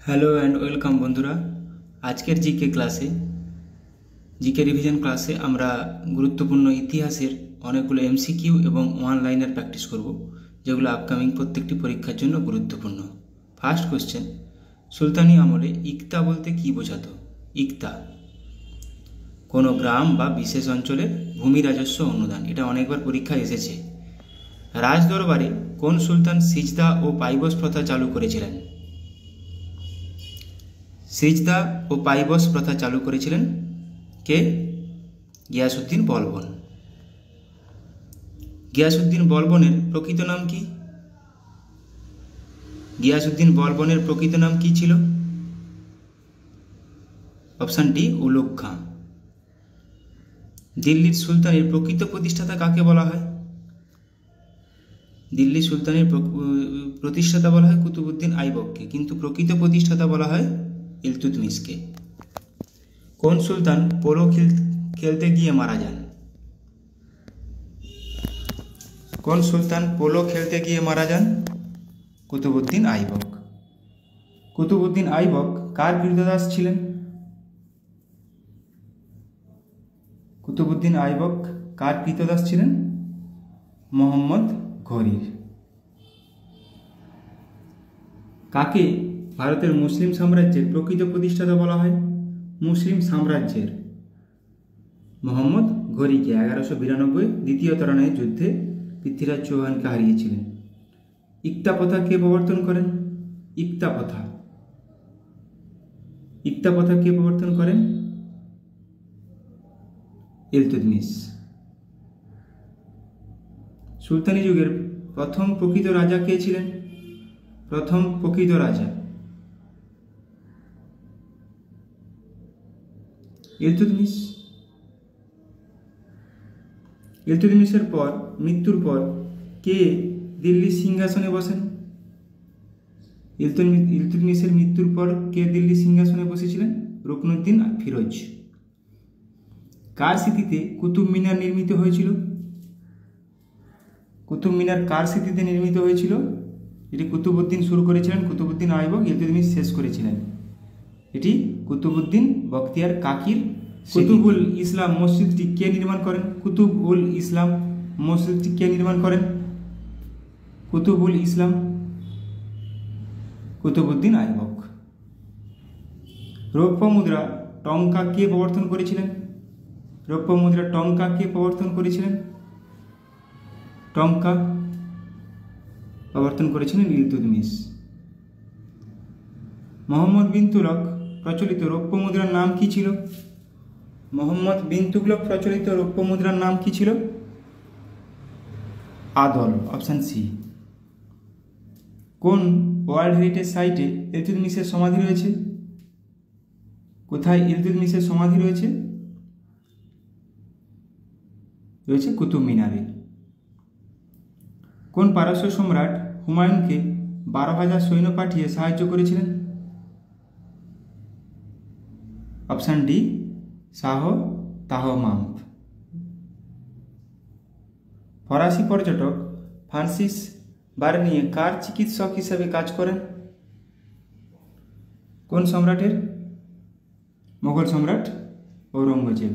Hello and welcome বন্ধুরা। আজকের GK ক্লাসে জিকে রিভিশন ক্লাসে আমরা গুরুত্বপূর্ণ ইতিহাসের অনেকগুলো এমসিকিউ এবং ওয়ান লাইনার প্র্যাকটিস করব, যেগুলো আপকামিং প্রত্যেকটি পরীক্ষার জন্য গুরুত্বপূর্ণ। ফার্স্ট কোশ্চেন, সুলতানি আমলে ইকতা বলতে কী বোঝাতো? ইকতা কোনো গ্রাম বা বিশেষ অঞ্চলের ভূমি রাজস্ব অনুদান। এটা অনেকবার পরীক্ষায় এসেছে। রাজদরবারে কোন সুলতান সিজদা ও পাইবস প্রথা চালু করেছিলেন? সিজদা ও পাইবস প্রথা চালু করেছিলেন কে? গিয়াসউদ্দিন বলবন। গিয়াসউদ্দিন বলবনের প্রকৃত নাম কি? গিয়াসউদ্দিন বলবনের প্রকৃত নাম কি ছিল? Option D, Ulugh Khan. দিল্লির সুলতানের প্রকৃত প্রতিষ্ঠাতা কাকে বলা হয়? দিল্লি সুলতানের প্রতিষ্ঠাতা বলা হয় কুতুবউদ্দিন আইবককে, কিন্তু প্রকৃত প্রতিষ্ঠাতা বলা হয় ইলতুৎমিশকে। কোন সুলতান পোলো খেলতে গিয়ে মারা যান? কোন সুলতান পোলো খেলতে গিয়ে মারা যান? কুতুবউদ্দিন আইবক। কুতুবউদ্দিন আইবক কার কৃতদাস ছিলেন? কুতুবউদ্দিন আইবক কার কৃতদাস ছিলেন? মোহাম্মদ ঘুরির। কাকে ভারতের মুসলিম সাম্রাজ্যের প্রকৃত প্রতিষ্ঠাতা বলা হয়? মুসলিম সাম্রাজ্যের মোহাম্মদ ঘুরিকে 1192 দ্বিতীয় তরানের যুদ্ধে পৃথ্বীরাজ চৌহানকে হারিয়েছিলেন। ইকতা প্রথা কে প্রবর্তন করেন? ইকতা প্রথা কে প্রবর্তন করেন? ইলতুৎমিশ। সুলতানি যুগের প্রথম প্রকৃত রাজা কে ছিলেন? প্রথম প্রকৃত রাজা ইলতুৎমিশ। ইলতুৎমিশের মৃত্যুর পর কে দিল্লির সিংহাসনে বসেন? ইলতুৎমিশের মৃত্যুর পর কে দিল্লির সিংহাসনে বসেছিলেন? রুকনুদ্দিন ফিরোজ। কার স্মৃতিতে কুতুব মিনার নির্মিত হয়েছিল? কুতুব মিনার কার স্মৃতিতে নির্মিত হয়েছিল? এটি কুতুবউদ্দিন শুরু করেছিলেন, কুতুবউদ্দিন আইবক, ইলতুৎমিশ শেষ করেছিলেন। এটি কুতুবউদ্দিন বখতিয়ার কাকির। কুতুবুল ইসলাম মসজিদটি কে নির্মাণ করেন? কুতুবুল ইসলাম মসজিদটি কে নির্মাণ করেন? কুতুবুল ইসলাম কুতুবউদ্দিন আইবক। রৌপ্য মুদ্রা টঙ্কা কে প্রবর্তন করেছিলেন? রৌপ্য মুদ্রা টঙ্কা কে প্রবর্তন করেছিলেন? টঙ্কা প্রবর্তন করেছিলেন ইলতুৎমিশ। মোহাম্মদ বিন তুগলক প্রচলিত রৌপ্য মুদ্রার নাম কি ছিল? মোহাম্মদ বিন তুগলক প্রচলিত রৌপ্য মুদ্রার নাম কি ছিল? আদল। Option C. কোন ওয়ার্ল্ড হেরিটেজ সাইটে ইলতুৎমিশের সমাধি রয়েছে? কোথায় ইলতুৎমিশের সমাধি রয়েছে? রয়েছে কুতুব মিনারে। কোন পারস্য সম্রাট হুমায়ুনকে 12,000 সৈন্য পাঠিয়ে সাহায্য করেছিলেন? Option D, Shah Tahmasp. ফরাসি পর্যটক ফ্রান্সিস বার্নিয়ে কার চিকিৎসক হিসেবে কাজ করেন? কোন সম্রাটের? মোগল সম্রাট ঔরঙ্গজেব।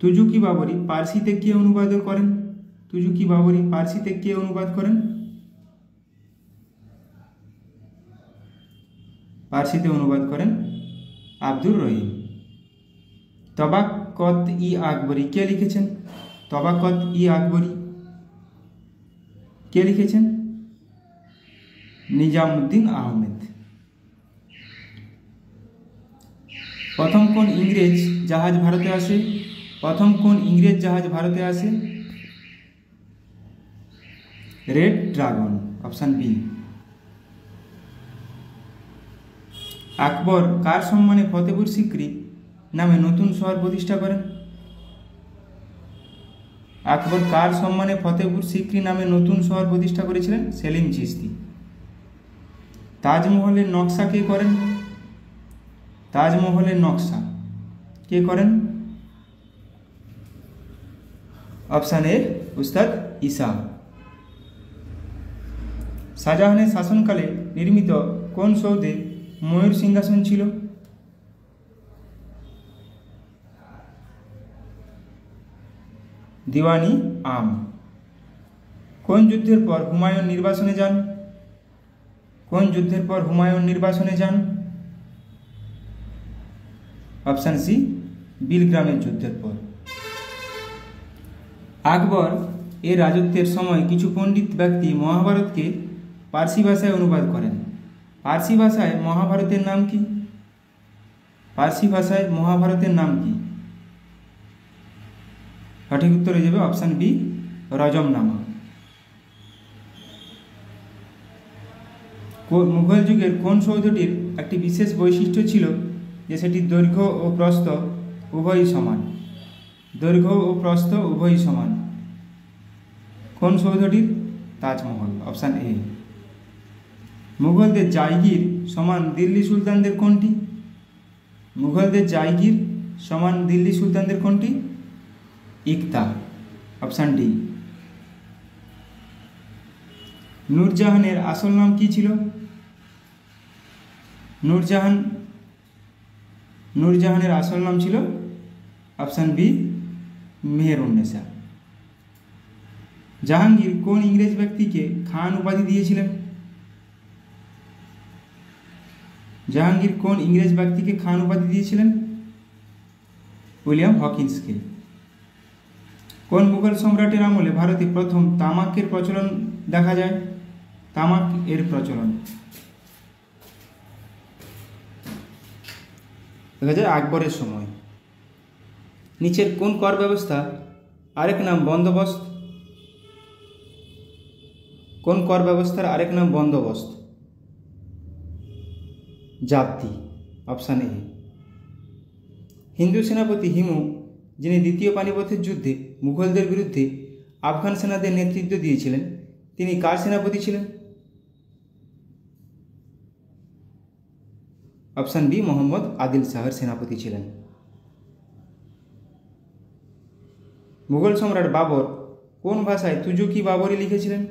তুজুকি বাবরি পার্সিতে কে অনুবাদ করেন? তুজুকি বাবরি পার্সিতে কে অনুবাদ করেন? পার্সিতে অনুবাদ করেন আব্দুর রহিম। তবাকত ই আকবরী কে লিখেছেন? তবাকত ই আকবরী কে লিখেছেন? নিজামউদ্দিন আহমেদ। প্রথম কোন ইংরেজ জাহাজ ভারতে আসে? প্রথম কোন ইংরেজ জাহাজ ভারতে আসে? Red dragon. Option B. Akbar কার সম্মানে ফতেপুর সিক্রি নামে নতুন শহর প্রতিষ্ঠা করেন? আকবর কার সম্মানে ফতেপুর সিক্রি নামে নতুন শহর প্রতিষ্ঠা করেছিলেন? সেলিম চিশতি। তাজমহলের নকশা কে করেন? তাজমহলের নকশা কে করেন? অপশান এ, উস্তাদ ঈসা। শাহজাহানের শাসনকালে নির্মিত কোন সৌধে ময়ূর সিংহাসন ছিল? দিওয়ানি আম। কোন যুদ্ধের পর হুমায়ুন নির্বাসনে যান? কোন যুদ্ধের পর হুমায়ুন নির্বাসনে যান? অপশান সি, বিলগ্রামের যুদ্ধের পর। আকবর এর রাজত্বের সময় কিছু পণ্ডিত ব্যক্তি মহাভারতকে পার্সি ভাষায় অনুবাদ করেন। পার্সি ভাষায় মহাভারতের নাম কি? পার্সি ভাষায় মহাভারতের নাম কি? সঠিক উত্তর হয়ে যাবে অপশান বি, রজমনামা। মুঘল যুগের কোন সৌধটির একটি বিশেষ বৈশিষ্ট্য ছিল যে সেটির দৈর্ঘ্য ও প্রস্থ উভয়ই সমান? দৈর্ঘ্য ও প্রস্থ উভয়ই সমান। কোন সৌধটির? তাজমহল। Option A. মুঘলদের জায়গির সমান দিল্লি সুলতানদের কোনটি? মুঘলদের জায়গির সমান দিল্লি সুলতানদের কোনটি? ইকতা। Option D. নূরজাহানের আসল নাম কি ছিল? নূরজাহানের আসল নাম ছিল অপশান বি, মেহেরুন্নেসা। জাহাঙ্গীর কোন ইংরেজ ব্যক্তিকে খান উপাধি দিয়েছিলেন? জাহাঙ্গীর কোন ইংরেজ ব্যক্তিকে খান উপাধি দিয়েছিলেন? উইলিয়াম হকিন্সকে। কোন মুঘল সম্রাটের আমলে ভারতে প্রথম তামাকের প্রচলন দেখা যায়? তামাক এর প্রচলন দেখা যায় আকবরের সময়। নিচের কোন কর ব্যবস্থা আরেক নাম বন্দোবস্ত? কোন কর ব্যবস্থার আরেক নাম বন্দোবস্ত? জাপ্তি। Option A. হিন্দু সেনাপতি হিমু, যিনি দ্বিতীয় পানিপথের যুদ্ধে মুঘলদের বিরুদ্ধে আফগান সেনাদের নেতৃত্ব দিয়েছিলেন, তিনি কার সেনাপতি ছিলেন? অপশান বি, মোহাম্মদ আদিল শাহের সেনাপতি ছিলেন। মুঘল সম্রাট বাবর কোন ভাষায় তুজুকি বাবরি লিখেছিলেন?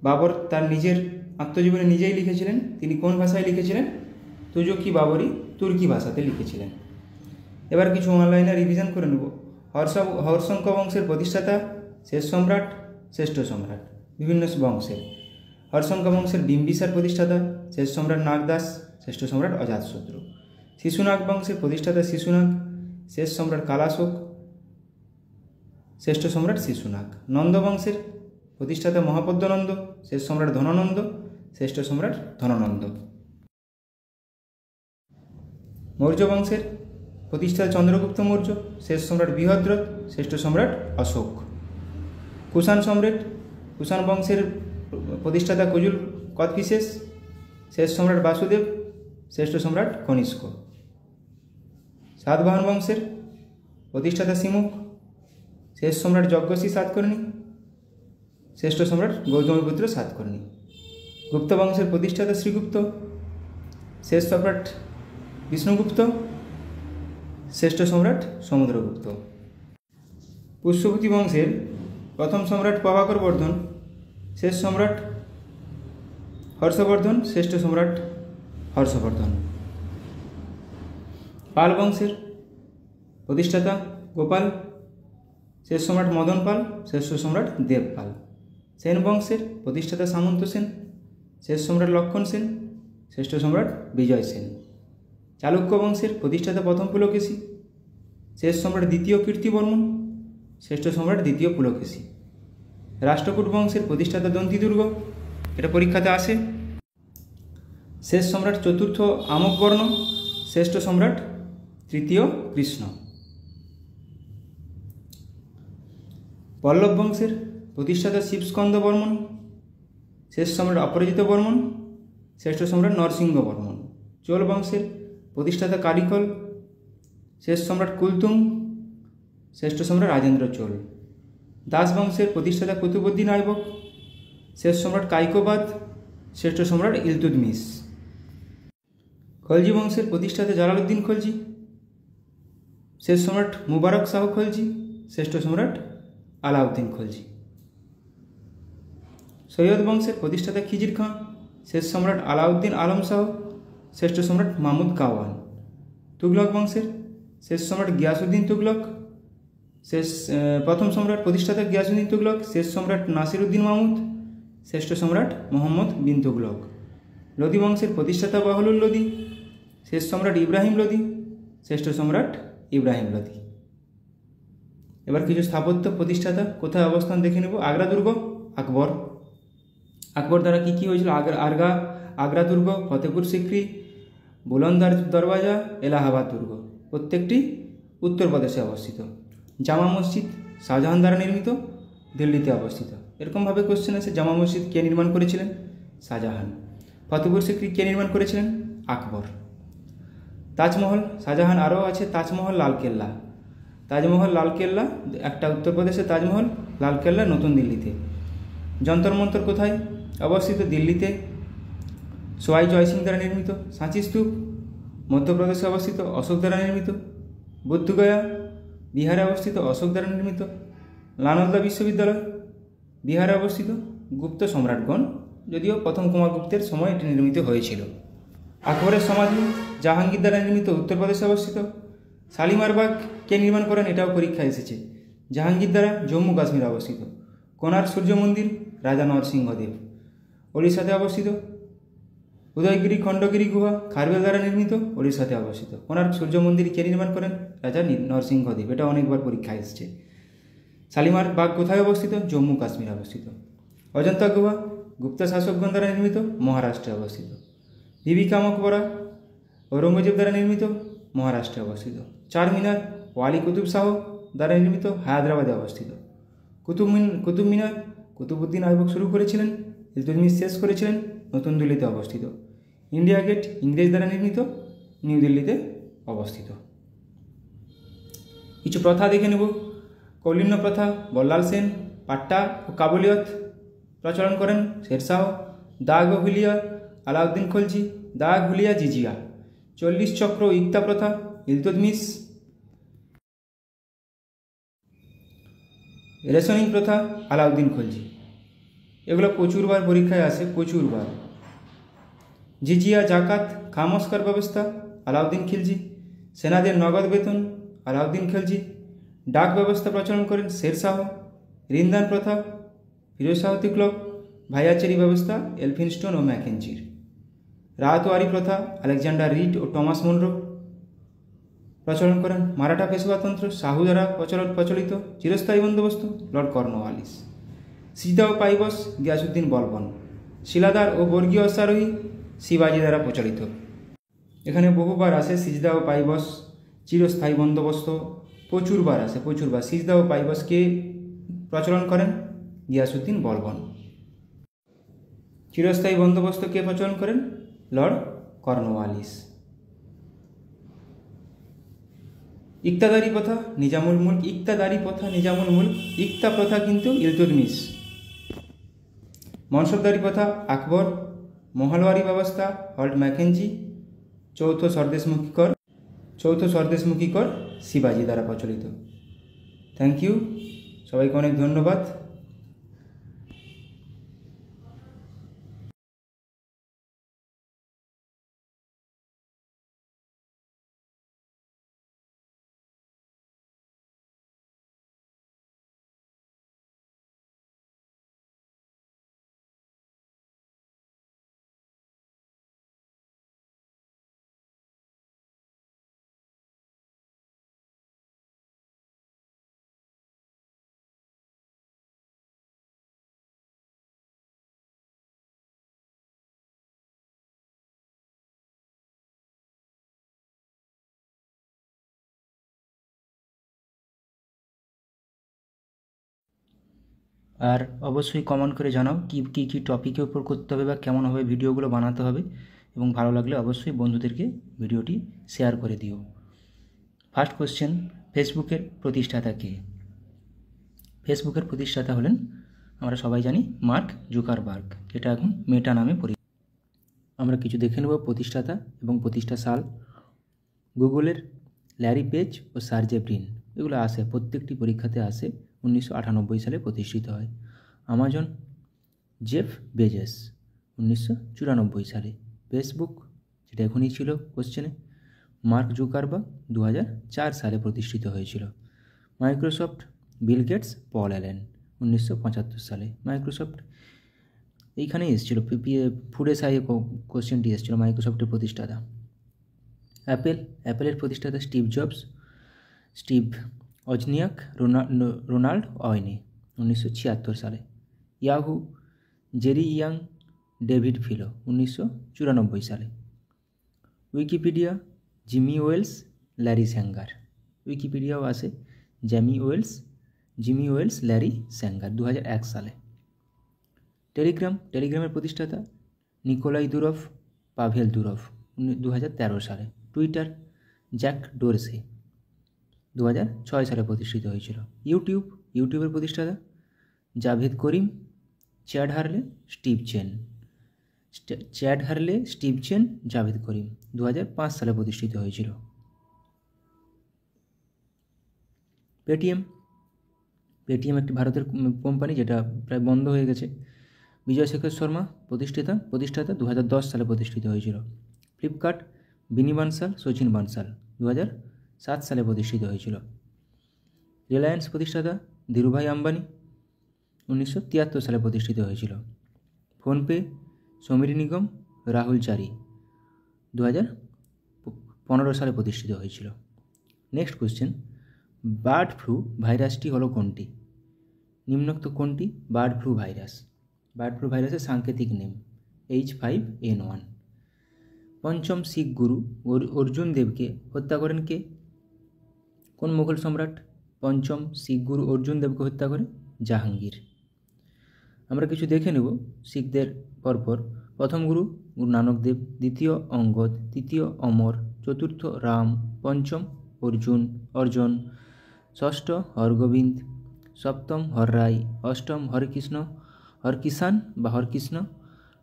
বাবর তার নিজের আত্মজীবনে নিজেই লিখেছিলেন। তিনি কোন ভাষায় লিখেছিলেন? তুজুকি বাবরি তুর্কি ভাষাতে লিখেছিলেন। এবার কিছু অনলাইনে রিভিশন করে নেব। হর্ষঙ্ক বংশের প্রতিষ্ঠাতা, শেষ সম্রাট, শ্রেষ্ঠ সম্রাট। বিভিন্ন বংশের। হর্ষঙ্ক বংশের বিম্বিসার প্রতিষ্ঠাতা, শেষ সম্রাট নাগদাস, শ্রেষ্ঠ সম্রাট অজাতশত্রু। শিশুনাগ বংশের প্রতিষ্ঠাতা শিশুনাগ, শেষ সম্রাট কালাশোক, শ্রেষ্ঠ সম্রাট শিশুনাগ। নন্দ বংশের প্রতিষ্ঠাতা মহাপদ্মনন্দ, শেষ সম্রাট ধননন্দ, শ্রেষ্ঠ সম্রাট ধননন্দ। মৌর্য বংশের প্রতিষ্ঠাতা চন্দ্রগুপ্ত মৌর্য, শেষ সম্রাট বৃহদ্রথ, শ্রেষ্ঠ সম্রাট অশোক। কুষাণ বংশের প্রতিষ্ঠাতা কুজুল কদফিসেস, শেষ সম্রাট বাসুদেব, শ্রেষ্ঠ সম্রাট কনিষ্ক। সাতবাহন বংশের প্রতিষ্ঠাতা সিমুক, শেষ সম্রাট যজ্ঞশ্রী সাতকর্ণী, শ্রেষ্ঠ সম্রাট গৌতমীপুত্র সাতকর্ণী। গুপ্ত বংশের প্রতিষ্ঠাতা শ্রীগুপ্ত, শেষ সম্রাট বিষ্ণুগুপ্ত, শ্রেষ্ঠ সম্রাট সমুদ্রগুপ্ত। পুষ্যভূতি বংশের প্রথম সম্রাট প্রভাকর বর্ধন, শেষ সম্রাট হর্ষবর্ধন, শ্রেষ্ঠ সম্রাট হর্ষবর্ধন। পাল বংশের প্রতিষ্ঠাতা গোপাল, শেষ সম্রাট মদন পাল, শ্রেষ্ঠ সম্রাট দেবপাল। সেন বংশের প্রতিষ্ঠাতা সামন্ত সেন, শেষ সম্রাট লক্ষণ সেন, শ্রেষ্ঠ সম্রাট বিজয় সেন। চালুক্য বংশের প্রতিষ্ঠাতা প্রথম পুলকেশী, শেষ সম্রাট দ্বিতীয় কীর্তিবর্মন, শ্রেষ্ঠ সম্রাট দ্বিতীয় পুলকেশী। রাষ্ট্রকূট বংশের প্রতিষ্ঠাতা দন্তিদুর্গ, এটা পরীক্ষাতে আসে, শেষ সম্রাট চতুর্থ আমোঘবর্ণ, শ্রেষ্ঠ সম্রাট তৃতীয় কৃষ্ণ। পল্লব বংশের প্রতিষ্ঠাতা শিবস্কন্দ বর্মন, শেষ সম্রাট অপরাজিত বর্মন, শ্রেষ্ঠ সম্রাট নরসিংহ বর্মন। চোল বংশের প্রতিষ্ঠাতা কারিকল, শেষ সম্রাট কুলতুং, শ্রেষ্ঠ সম্রাট রাজেন্দ্র চোল। দাস বংশের প্রতিষ্ঠাতা কুতুবুদ্দিন আইবক, শেষ সম্রাট কাইকোবাদ, শ্রেষ্ঠ সম্রাট ইলতুৎমিশ। খলজি বংশের প্রতিষ্ঠাতা জালালউদ্দিন খলজি, শেষ সম্রাট মুবারক শাহ খলজি, শ্রেষ্ঠ সম্রাট আলাউদ্দিন খলজি। সৈয়দ বংশের প্রতিষ্ঠাতা খিজির খাঁ, শেষ সম্রাট আলাউদ্দিন আলম শাহ, শ্রেষ্ঠ সম্রাট মাহমুদ গাওয়ান। তুগলক বংশের শেষ সম্রাট গিয়াসউদ্দিন তুগলক, প্রথম সম্রাট প্রতিষ্ঠাতা গিয়াসউদ্দিন তুগলক, শেষ সম্রাট নাসিরউদ্দিন মাহমুদ, শ্রেষ্ঠ সম্রাট মোহাম্মদ বিন তুগলক। লোদি বংশের প্রতিষ্ঠাতা বাহলুল লোদি, শেষ সম্রাট ইব্রাহিম লোদি, শ্রেষ্ঠ সম্রাট ইব্রাহিম লোদি। এবার কিছু স্থাপত্য প্রতিষ্ঠাতা কোথায় অবস্থান দেখে নেব। আগ্রা দুর্গ আকবর। আকবর দ্বারা কী কী হয়েছিল? আগ্রা দুর্গ, ফতেপুর সিক্রি, বুলন্দার দরওয়াজা, এলাহাবাদ দুর্গ, প্রত্যেকটি উত্তরপ্রদেশে অবস্থিত। জামা মসজিদ শাহজাহান দ্বারা নির্মিত, দিল্লিতে অবস্থিত। এরকমভাবে কোশ্চেন আছে, জামা মসজিদ কে নির্মাণ করেছিলেন? শাহজাহান। ফতেপুর সিক্রি কে নির্মাণ করেছিলেন? আকবর। তাজমহল শাহজাহান। আরও আছে তাজমহল, লালকেল্লা। তাজমহল, লালকেল্লা, একটা উত্তরপ্রদেশে তাজমহল, লালকেল্লা নতুন দিল্লিতে। যন্তর মন্তর কোথায় অবস্থিত? দিল্লিতে। সোয়াই জয়সিং দ্বারা নির্মিত। সাঁচি স্তূপ মধ্যপ্রদেশে অবস্থিত, অশোক দ্বারা নির্মিত। বুদ্ধগয়া বিহারে অবস্থিত, অশোক দ্বারা নির্মিত। নালন্দা বিশ্ববিদ্যালয় বিহারে অবস্থিত, গুপ্ত সম্রাটগণ, যদিও প্রথম কুমারগুপ্তের সময় এটি নির্মিত হয়েছিল। আকবরের সমাধি জাহাঙ্গীর দ্বারা নির্মিত, উত্তরপ্রদেশে অবস্থিত। শালিমার বাগ কে নির্মাণ করেন? এটাও পরীক্ষায় এসেছে। জাহাঙ্গীর দ্বারা, জম্মু কাশ্মীরে অবস্থিত। কোণার্ক সূর্য মন্দির রাজা নরসিংহদেব, ওড়িশাতে অবস্থিত। উদয়গিরি খণ্ডগিরি গুহা খারবেল দ্বারা নির্মিত, ওড়িশাতে অবস্থিত। কোণার্ক সূর্য মন্দির কে নির্মাণ করেন? রাজা নরসিংহদেব। এটা অনেকবার পরীক্ষায় এসেছে। শালিমার বাগ কোথায় অবস্থিত? জম্মু কাশ্মীরে অবস্থিত। অজন্তা গুহা গুপ্ত শাসকগণ দ্বারা নির্মিত, মহারাষ্ট্রে অবস্থিত। বিবি মকবরা ঔরঙ্গজেব দ্বারা নির্মিত, মহারাষ্ট্রে অবস্থিত। চারমিনার ওয়ালি কুতুব শাহ দ্বারা নির্মিত, হায়দ্রাবাদে অবস্থিত। কুতুব মিনার কুতুবউদ্দিন আইবক শুরু করেছিলেন, ইলতুৎমিশ শেষ করেছিলেন, নতুন দিল্লিতে অবস্থিত। ইন্ডিয়া গেট ইংরেজ দ্বারা নির্মিত, নিউ দিল্লিতে অবস্থিত। কিছু প্রথা দেখে নেব। কৌলিন্য প্রথা বল্লাল সেন, পাট্টা ও কাবুলিয়ত প্রচলন করেন শেরশাহ। দাগ ও হুলিয়া আলাউদ্দিন খলজি, দাগ হুলিয়া জিজিয়া। 40 চক্র ইকতা প্রথা ইলতুৎমিশ। রেশনিং প্রথা আলাউদ্দিন খলজি। এগুলো প্রচুরবার পরীক্ষায় আসে, প্রচুরবার। জিজিয়া জাকাত খামোস্কার ব্যবস্থা আলাউদ্দিন খিলজি। সেনাদের নগদ বেতন আলাউদ্দিন খলজি। ডাক ব্যবস্থা প্রচলন করেন শেরশাহ। ঋণদান প্রথা ফিরোজ শাহ তুগলক। ভাইয়াচেরি ব্যবস্থা এলফিনস্টোন ও ম্যাকেঞ্জির। রায়তওয়ারি প্রথা আলেকজান্ডার রিড ও টমাস মুনরো প্রচলন করেন। মারাঠা পেশওয়াতন্ত্র শাহু দ্বারা প্রচলিত। চিরস্থায়ী বন্দোবস্ত লর্ড কর্নওয়ালিস। সিজদা ও পাইবস গিয়াসউদ্দিন বলবন। শিলাদার ও বর্গীয় অশ্বারোহী শিবাজি দ্বারা প্রচলিত। এখানে বহুবার আসে সিজদা ও পাইবস, চিরস্থায়ী বন্দোবস্ত, প্রচুরবার আসে, প্রচুরবার। সিজদা ও পাইবসকে প্রচলন করেন গিয়াসউদ্দিন বলবন। চিরস্থায়ী বন্দোবস্ত কে প্রচলন করেন? Lord Cornwallis. ইকতাদারি প্রথা নিজামুল মুলক। ইকতাদারি প্রথা নিজামুল মুলক। ইকতা প্রথা কিন্তু ইলতুৎমিশ। মনসবদারি প্রথা আকবর। মহলওয়ারি ব্যবস্থা হল্ট ম্যাকেঞ্জি। চৌথ স্বদেশমুখী কর শিবাজি দ্বারা প্রচলিত। থ্যাংক ইউ, সবাইকে অনেক ধন্যবাদ। আর অবশ্যই কমেন্ট করে জানাও কী টপিকের উপর করতে হবে বা কেমনভাবে ভিডিওগুলো বানাতে হবে, এবং ভালো লাগলে অবশ্যই বন্ধুদেরকে ভিডিওটি শেয়ার করে দিও। ফার্স্ট কোশ্চেন, ফেসবুকের প্রতিষ্ঠাতা কে? ফেসবুকের প্রতিষ্ঠাতা হলেন, আমরা সবাই জানি, মার্ক জুকারবার্গ, যেটা এখন মেটা নামে পরিচিত। আমরা কিছু দেখে নেব প্রতিষ্ঠাতা এবং প্রতিষ্ঠা সাল। গুগলের ল্যারি পেজ ও সার্জে ব্রিন, এগুলো আসে, প্রত্যেকটি পরীক্ষাতে আসে। 1998 সালে প্রতিষ্ঠিত হয়। আমাজন জেফ বেজেস 1994 সালে। ফেসবুক, যেটা এখনই ছিল কোশ্চেনে, মার্ক জুকারবার্গ 2004 সালে প্রতিষ্ঠিত হয়েছিল। Microsoft, Bill Gates, Paul Allen 1975 সালে। মাইক্রোসফট এইখানেই এসেছিল, ফুডে সাই কোশ্চেনটি এসেছিল, মাইক্রোসফটের প্রতিষ্ঠাতা। অ্যাপেলের প্রতিষ্ঠাতা Steve Jobs, Steve Wozniak, Ronald ওয়েনে 1976 সালে। Yahoo, Jerry Yang, David Filo 1994 সালে। Wikipedia, Jimmy Wales, Larry Sanger. উইকিপিডিয়াও আছে জিমি ওয়েলস, ল্যারি স্যাঙ্গার 2001 সালে। টেলিগ্রামের প্রতিষ্ঠাতা নিকোলাই দুরভ, পাভেল দুরভ 2013 সালে। টুইটার, জ্যাক ডোরসে 2006 সালে প্রতিষ্ঠিত হয়েছিল। ইউটিউবের প্রতিষ্ঠাতা জাভেদ করিম, চ্যাড হারলে, স্টিভ চেন, জাভেদ করিম 2005 সালে প্রতিষ্ঠিত হয়েছিল। পেটিএম একটি ভারতের কোম্পানি, যেটা প্রায় বন্ধ হয়ে গেছে। বিজয় শেখর শর্মা প্রতিষ্ঠাতা 2010 সালে প্রতিষ্ঠিত হয়েছিল। ফ্লিপকার্ট, বিনি বানসাল, সচিন বানসাল 2007 সালে প্রতিষ্ঠিত হয়েছিল। রিলায়েন্স প্রতিষ্ঠাতা ধীরুভাই আম্বানি 1973 সালে প্রতিষ্ঠিত হয়েছিল। ফোনপে, সমীর নিগম, রাহুল চারি 2015 সালে প্রতিষ্ঠিত হয়েছিল। নেক্সট কোশ্চেন, বার্ড ফ্লু ভাইরাসটি হলো কোনটি? নিম্নোক্ত কোনটি bird flu virus? Bird flu ভাইরাসের সাংকেতিক নেম H5N1। পঞ্চম শিখ গুরু অর্জুন দেবকে হত্যা করেন কে? কোন মুঘল সম্রাট পঞ্চম শিখ গুরু অর্জুন দেবকে হত্যা করে? জাহাঙ্গীর। আমরা কিছু দেখে নেব শিখদের পরপর। প্রথম গুরু নানক দেব, দ্বিতীয় অঙ্গদ, তৃতীয় অমর, চতুর্থ রাম, পঞ্চম অর্জন, ষষ্ঠ হরগোবিন্দ, সপ্তম হররাই, অষ্টম হরকিষান বা হরকৃষ্ণ,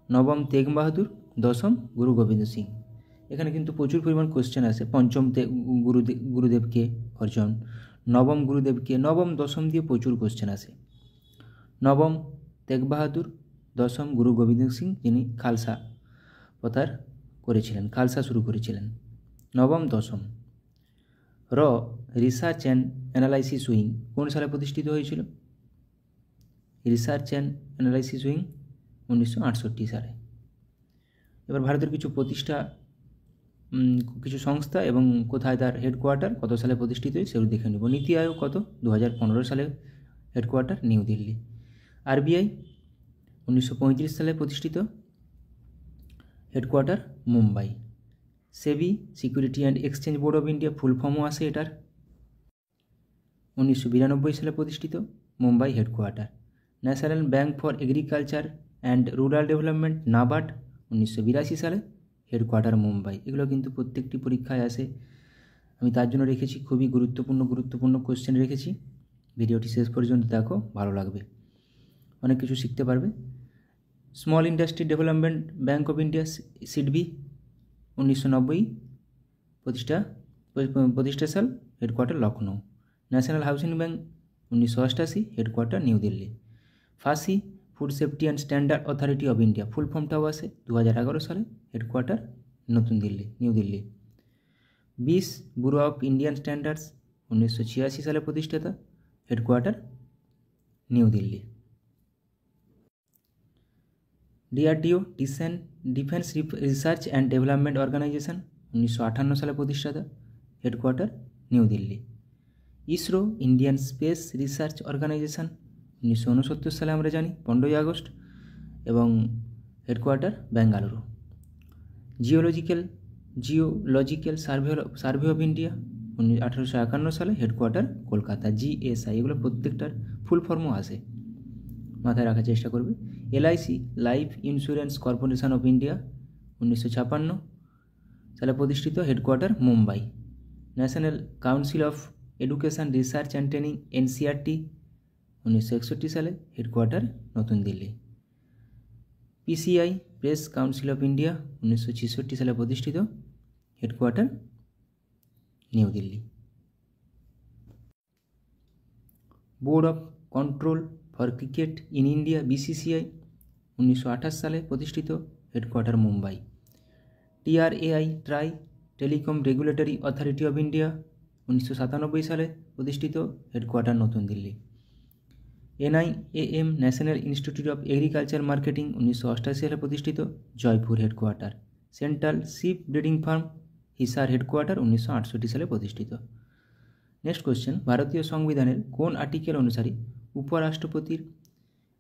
নবম তেগ বাহাদুর, দশম গুরু গোবিন্দ সিং। এখানে কিন্তু প্রচুর পরিমাণ কোশ্চেন আসে। পঞ্চম গুরুদেবকে অর্জন, নবম গুরুদেবকে, নবম দশম দিয়ে প্রচুর কোশ্চেন আসে। নবম তেগ বাহাদুর, দশম গুরু গোবিন্দ সিং, যিনি খালসা শুরু করেছিলেন। নবম দশম। রিসার্চ অ্যান্ড অ্যানালাইসিস উইং কোন সালে প্রতিষ্ঠিত হয়েছিল? রিসার্চ অ্যান্ড অ্যানালাইসিস উইং 1968 সালে। এবার ভারতের কিছু সংস্থা এবং কোথায় তার হেডকোয়ার্টার, কত সালে প্রতিষ্ঠিত হয় সেগুলো দেখে নেব। নীতি আয়োগ কত? 2015 সালে হেডকোয়ার্টার নিউ দিল্লি। আরবিআই 1935 সালে প্রতিষ্ঠিত, headquarter Mumbai. SEBI, security and exchange board of India, full ফর্মও আছে এটার। 1992 সালে প্রতিষ্ঠিত, Mumbai headquarter. National bank for agriculture and rural development, NABARD 1982 সালে, হেডকোয়ার্টার মুম্বাই। এগুলো কিন্তু প্রত্যেকটি পরীক্ষায় আসে, আমি তার জন্য রেখেছি। খুবই গুরুত্বপূর্ণ কোশ্চেন রেখেছি। ভিডিওটি শেষ পর্যন্ত দেখো, ভালো লাগবে, অনেক কিছু শিখতে পারবে। Small industry development bank of India, SIDBI 1990 প্রতিষ্ঠা সাল, headquarter Lucknow. National housing bank 1988, headquarter new Delhi. FSSAI, food safety and standard authority of India, full ফর্মটাও আসে 2011 সালে, হেডকোয়ার্টার নিউ দিল্লি। বিস, ব্যুরো অফ ইন্ডিয়ান স্ট্যান্ডার্ডস 1986 সালে প্রতিষ্ঠাতা, headquarter new Delhi. DRDO, defence research and development organisation 1958 সালে প্রতিষ্ঠাতা, headquarter new Delhi. ISRO, Indian space research organisation 1969 সালে আমরা জানি, 15 আগস্ট, এবং headquarter Bengaluru. Geological survey of India 1851 সালে, হেডকোয়ার্টার কলকাতা। জিএসআই, এগুলো প্রত্যেকটার ফুল ফর্মও আসে, মাথায় রাখার চেষ্টা করবে। LIC, life insurance corporation of India 1956 সালে প্রতিষ্ঠিত, headquarter Mumbai. National council of education research and training, NCERT 1961 সালে, হেডকোয়ার্টার নতুন Delhi. PCI, press council of India 1966 সালে প্রতিষ্ঠিত, headquarter new Delhi. Board of control for cricket in India, BCCI 1928 সালে প্রতিষ্ঠিত, headquarter Mumbai. TRAI try telecom regulatory authority of India 1997 সালে প্রতিষ্ঠিত, headquarter নতুন Delhi. NIAM national institute of agriculture marketing 1988 সালে প্রতিষ্ঠিত, Jaipur headquarter. Central ship breeding farm Hisar headquarter 1968 সালে প্রতিষ্ঠিত। Next question, ভারতীয় সংবিধানের কোন আর্টিকেল অনুসারে উপরাষ্ট্রপতির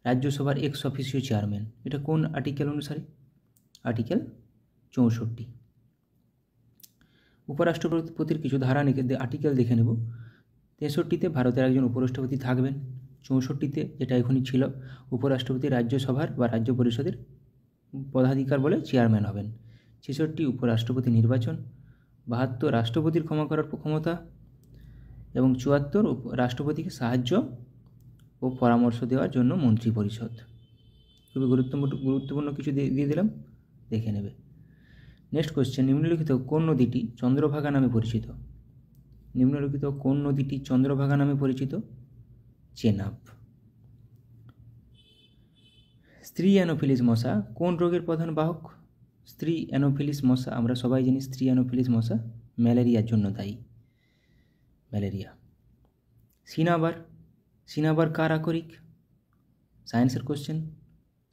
রাজ্যসভার এক্স অফিসিও চেয়ারম্যান? এটা কোন আর্টিকেল অনুসারে? আর্টিকেল 64। উপরাষ্ট্রপতির কিছু ধারা আর্টিকেল দেখে নেব। 63তে ভারতের একজন উপরাষ্ট্রপতি থাকবেন। 64তে, যেটা এখনই ছিল, উপরাষ্ট্রপতি রাজ্যসভার বা রাজ্য পরিষদের পদাধিকার বলে চেয়ারম্যান হবেন। 66 উপরাষ্ট্রপতি নির্বাচন। 72 রাষ্ট্রপতির ক্ষমা করার ক্ষমতা এবং 74 রাষ্ট্রপতিকে সাহায্য ও পরামর্শ দেওয়ার জন্য মন্ত্রী পরিষদ। খুবই গুরুত্বপূর্ণ কিছু দিয়ে দিলাম, দেখে নেবে। নেক্সট কোশ্চেন, নিম্নলিখিত কোন নদীটি চন্দ্রভাগা নামে পরিচিত? নিম্নলিখিত কোন নদীটি চন্দ্রভাগা নামে পরিচিত? চেনাব। স্ত্রী অ্যানোফিলিস মশা কোন রোগের প্রধান বাহক? স্ত্রী অ্যানোফিলিস মশা, আমরা সবাই জানি স্ত্রী অ্যানোফিলিস মশা ম্যালেরিয়ার জন্য দায়ী, ম্যালেরিয়া। সিনাবার কার আকরিক? সায়েন্সের কোশ্চেন।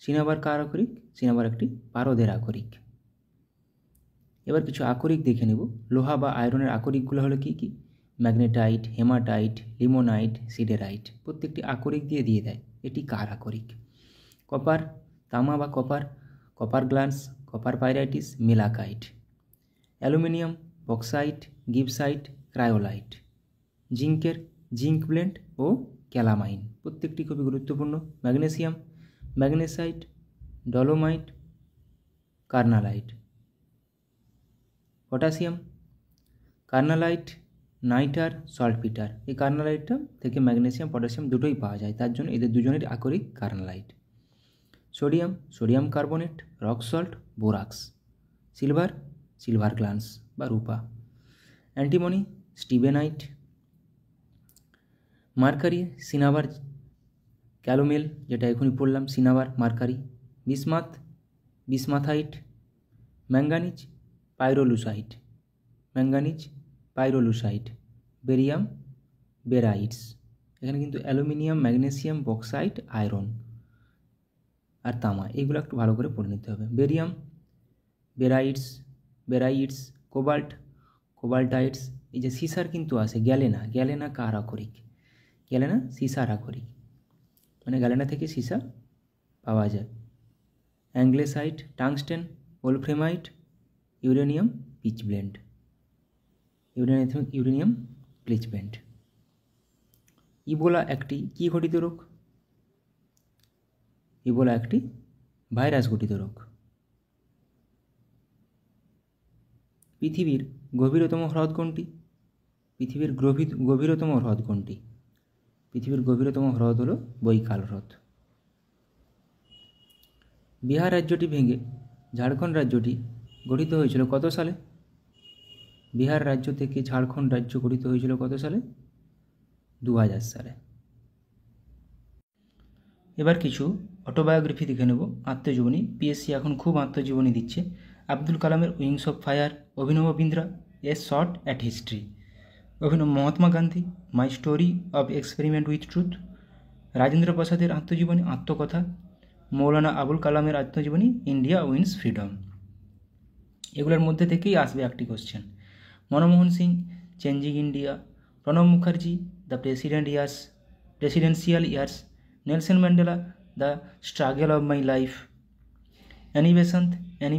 সিনাবার কার আকরিক? সিনাবার একটি পারদের আকরিক। এবার কিছু আকরিক দেখে নেব। লোহা বা আয়রনের আকরিকগুলো হলো কি কি? Magnetite, hematite, limonite, siderite. প্রত্যেকটি আকরিক দিয়ে দেয় এটি কার আকরিক। কপার, তামা বা copper glance, copper pyrites, malachite. Aluminium, bauxite, gibbsite, cryolite. জিঙ্কের জিঙ্ক ব্লেন্ড ও ক্যালামাইন, প্রত্যেকটি খুবই গুরুত্বপূর্ণ। Magnesium, magnesite, dolomite, carnallite. Potassium, carnallite, nitre, saltpetre. এই কার্নালাইটটা থেকে ম্যাগনেসিয়াম পটাশিয়াম দুটোই পাওয়া যায়, তার জন্য এদের দুজনের আকরিক carnallite. Sodium carbonate, rock salt, borax. Silver glance বা রূপা। Antimony, stibnite. Mercury, cinnabar calomel, যেটা এখনই পড়লাম, cinnabar, mercury. Bismuthite. Manganese, pyrolusite. Barium, barytes. এখানে কিন্তু অ্যালুমিনিয়াম, ম্যাগনেসিয়াম, বক্সাইট, আয়রন আর তামা, এগুলো একটু ভালো করে পড়ে নিতে হবে। Barium, barytes, cobaltites. এই যে সিসার কিন্তু আছে, গ্যালেনা কার আকরিক? গ্যালেনা সিসার আকরিক, মানে গ্যালেনা থেকে সিসা পাওয়া যায়। অ্যাংলেসাইট, টাংস্টেন, ওলফ্রেমাইট, ইউরেনিয়াম পিচব্লেন্ড। ইবোলা একটি কি ঘটিত রোগ? ইবোলা একটি ভাইরাস ঘটিত রোগ। পৃথিবীর গভীরতম হ্রদ কোনটি? পৃথিবীর গভীরতম হ্রদ কোনটি? পৃথিবীর গভীরতম হ্রদ হলো বৈকাল হ্রদ। বিহার রাজ্যটি ভেঙে ঝাড়খণ্ড রাজ্যটি গঠিত হয়েছিল কত সালে? বিহার রাজ্য থেকে ঝাড়খণ্ড রাজ্য গঠিত হয়েছিল কত সালে? 2000 সালে। এবার কিছু অটোবায়োগ্রাফি দেখে নেব, আত্মজীবনী। পিএসসি এখন খুব আত্মজীবনী দিচ্ছে। আব্দুল কালামের উইংস অফ ফায়ার, অভিনব বিন্দ্রা, এ shot at history. Mahatma Gandhi, my story of experiment with truth. Rajendra প্রসাদের আত্মজীবনী, আত্মকথা। মৌলানা আবুল কালামের আত্মজীবনী, ইন্ডিয়া উইন্স ফ্রিডম। এগুলোর মধ্যে থেকেই আসবে একটি question. Manmohan Singh, changing India. Pranab Mukherjee, the presidential years. Nelson Mandela, the struggle of my life. Annie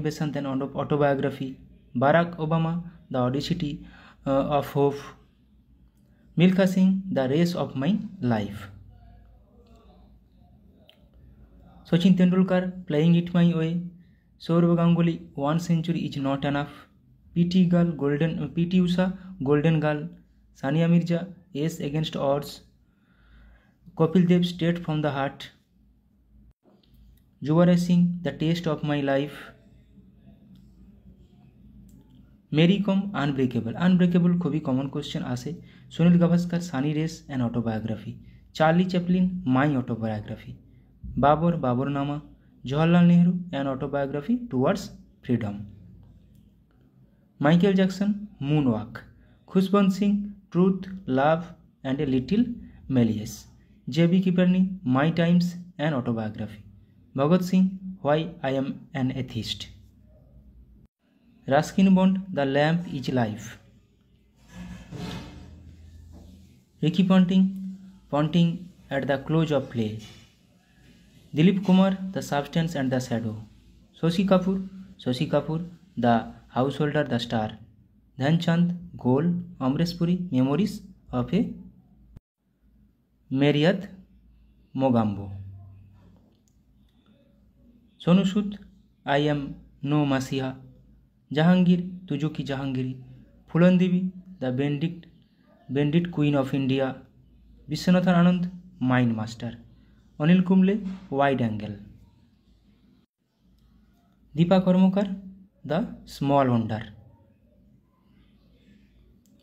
Besant an autobiography. Barack Obama, the audacity of hope. Milkha Singh, the race of my life. Sachin Tendulkar, playing it my way. Sourav Ganguly, 1 century is not enough. PT Usha, golden girl. Sania Mirza, ace against odds. Kapil Dev, straight from the heart. Yuvraj Singh, the taste of my life. Mary Kom, unbreakable খুবই common question আসে। Sunil Gavaskar, sunny days an autobiography. Charlie Chaplin, my autobiography. Baburnama. Jawaharlal Nehru, an autobiography towards freedom. Michael Jackson, moonwalk. Khushwant Singh, truth, love and a little malice. J B. Kripalani, my times, an autobiography. Bhagat Singh, why I am an atheist. Ruskin Bond, the lamp is lit. Ricky Ponting, Ponting at the close of play. Dilip Kumar, the substance and the shadow. Shashi Kapoor, the householder, the star. Dhyanchand, goal. Amresh Puri, memories of a Marriott Mogambo. Sonu Sood, I am no Masiha. Jahangir, Tujo Ki Jahangiri. Phulan Devi, the Bandit Queen of India. Vishwanathan Anand, mind master. Anil Kumble, wide angle. Dipa Karmakar, the small wonder.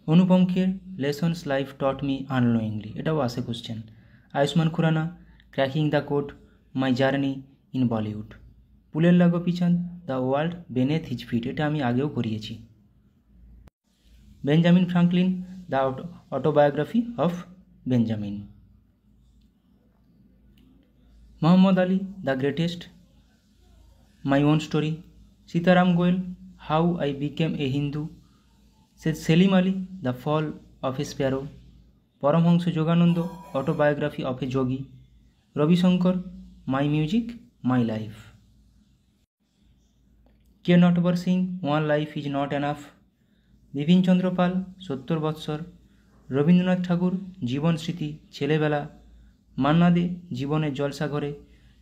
Anupam Kher, lessons life taught me unknowingly, এটাও আসে question. Ayushmann Khurrana, cracking the code, my journey in Bollywood. Pullela Gopichand, the world beneath his feet, এটা আমি আগেও করিয়েছি। Benjamin Franklin, the autobiography of Benjamin. Muhammad Ali, the greatest, my own story. Sitaram Goel, how I became a Hindu. Salim Ali, the fall of A sparrow. Paramhansa Yogananda, autobiography of a yogi. Ravi Shankar, my music my life. K Natwar Singh, one life is not enough. Bipin Chandra Pal, 70 বৎসর। রবীন্দ্রনাথ ঠাকুর, জীবন স্মৃতি, ছেলেবেলা। মান্না দে, জীবনের জলসাঘরে।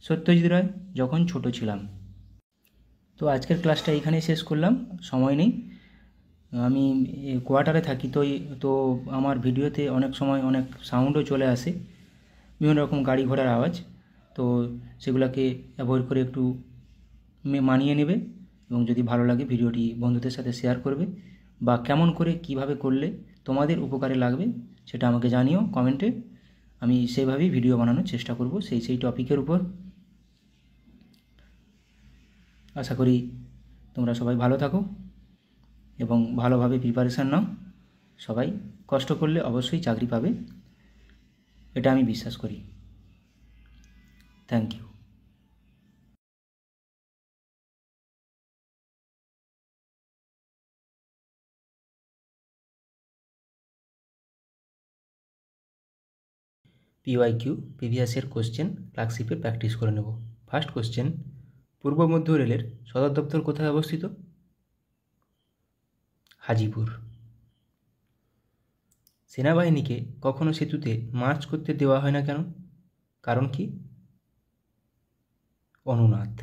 সত্যজিৎ রায়, যখন ছোট ছিলাম। তো আজকের ক্লাসটা এখানেই শেষ করলাম, সময় নেই। আমি কোয়ার্টারে থাকি, তো আমার ভিডিওতে অনেক সময় অনেক সাউন্ডও চলে আসে, বিভিন্ন রকম গাড়ি ঘোড়ার আওয়াজ। তো সেগুলোকে অ্যাভয়েড করে একটু মানিয়ে নেবে, এবং যদি ভালো লাগে ভিডিওটি বন্ধুদের সাথে শেয়ার করবে, বা কেমন করে কিভাবে করলে তোমাদের উপকারে লাগবে সেটা আমাকে জানিও কমেন্টে। আমি সেভাবেই ভিডিও বানানোর চেষ্টা করব সেই টপিকের উপর। আশা করি তোমরা সবাই ভালো থাকো এবং ভালোভাবে প্রিপারেশান নাও। সবাই কষ্ট করলে অবশ্যই চাকরি পাবে, এটা আমি বিশ্বাস করি। Thank you. PYQ, previous year question ক্লার্কশিপে প্র্যাকটিস করে নেব। ফার্স্ট কোশ্চেন, পূর্ব মধ্য রেলের সদর দপ্তর কোথায় অবস্থিত? হাজিপুর। সেনাবাহিনীকে কখনো সেতুতে মার্চ করতে দেওয়া হয় না কেন? কারণ কি? অনুনাদ।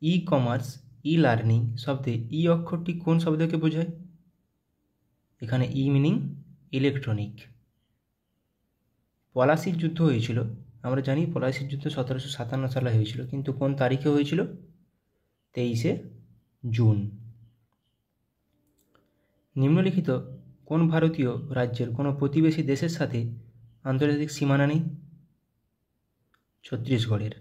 ই কমার্স, ই লার্নিং শব্দে ই অক্ষরটি কোন শব্দকে বোঝায়? এখানে ই মিনিং ইলেকট্রনিক। পলাশির যুদ্ধ হয়েছিল, আমরা জানি পলাশির যুদ্ধ 1757 সালে হয়েছিল, কিন্তু কোন তারিখে হয়েছিল? 23শে জুন। নিম্নলিখিত কোন ভারতীয় রাজ্যের কোনো প্রতিবেশী দেশের সাথে আন্তর্জাতিক সীমানা নেই? ছত্তিশগড়ের।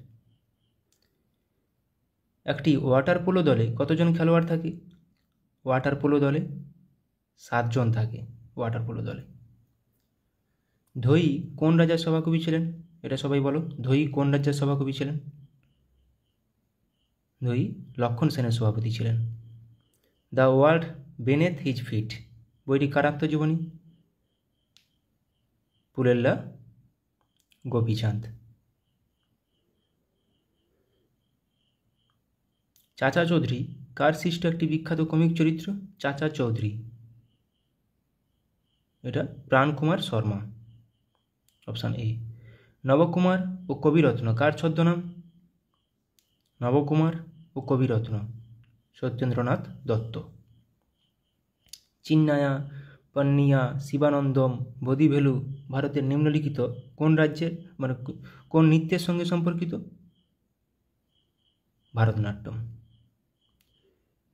একটি ওয়াটার পোলো দলে কতজন খেলোয়াড় থাকে? ওয়াটার পোলো দলে 7 জন থাকে ওয়াটার পোলো দলে। ধোই কোন রাজার সভাকবি ছিলেন? এটা সবাই বলো, ধোই কোন রাজ্যের সভাকবি ছিলেন? ধোই লক্ষণ সেনের সভাপতি ছিলেন। The world beneath his fit বইটি কার আত্মজীবনী? পুলেল্লা গোপীচাঁদ। চাচা চৌধুরী কার সৃষ্ট একটি বিখ্যাত কমিক চরিত্র? চাচা চৌধুরী, এটা প্রাণকুমার শর্মা, অপশান এ। নবকুমার ও কবিরত্ন কার ছদ্মনাম? নবকুমার ও কবিরত্ন সত্যেন্দ্রনাথ দত্ত। চিন্নায়া, পন্নিয়া, শিবানন্দম, বোধিভেলু ভারতের নিম্নলিখিত কোন রাজ্যের কোন নৃত্যের সঙ্গে সম্পর্কিত? ভারতনাট্যম।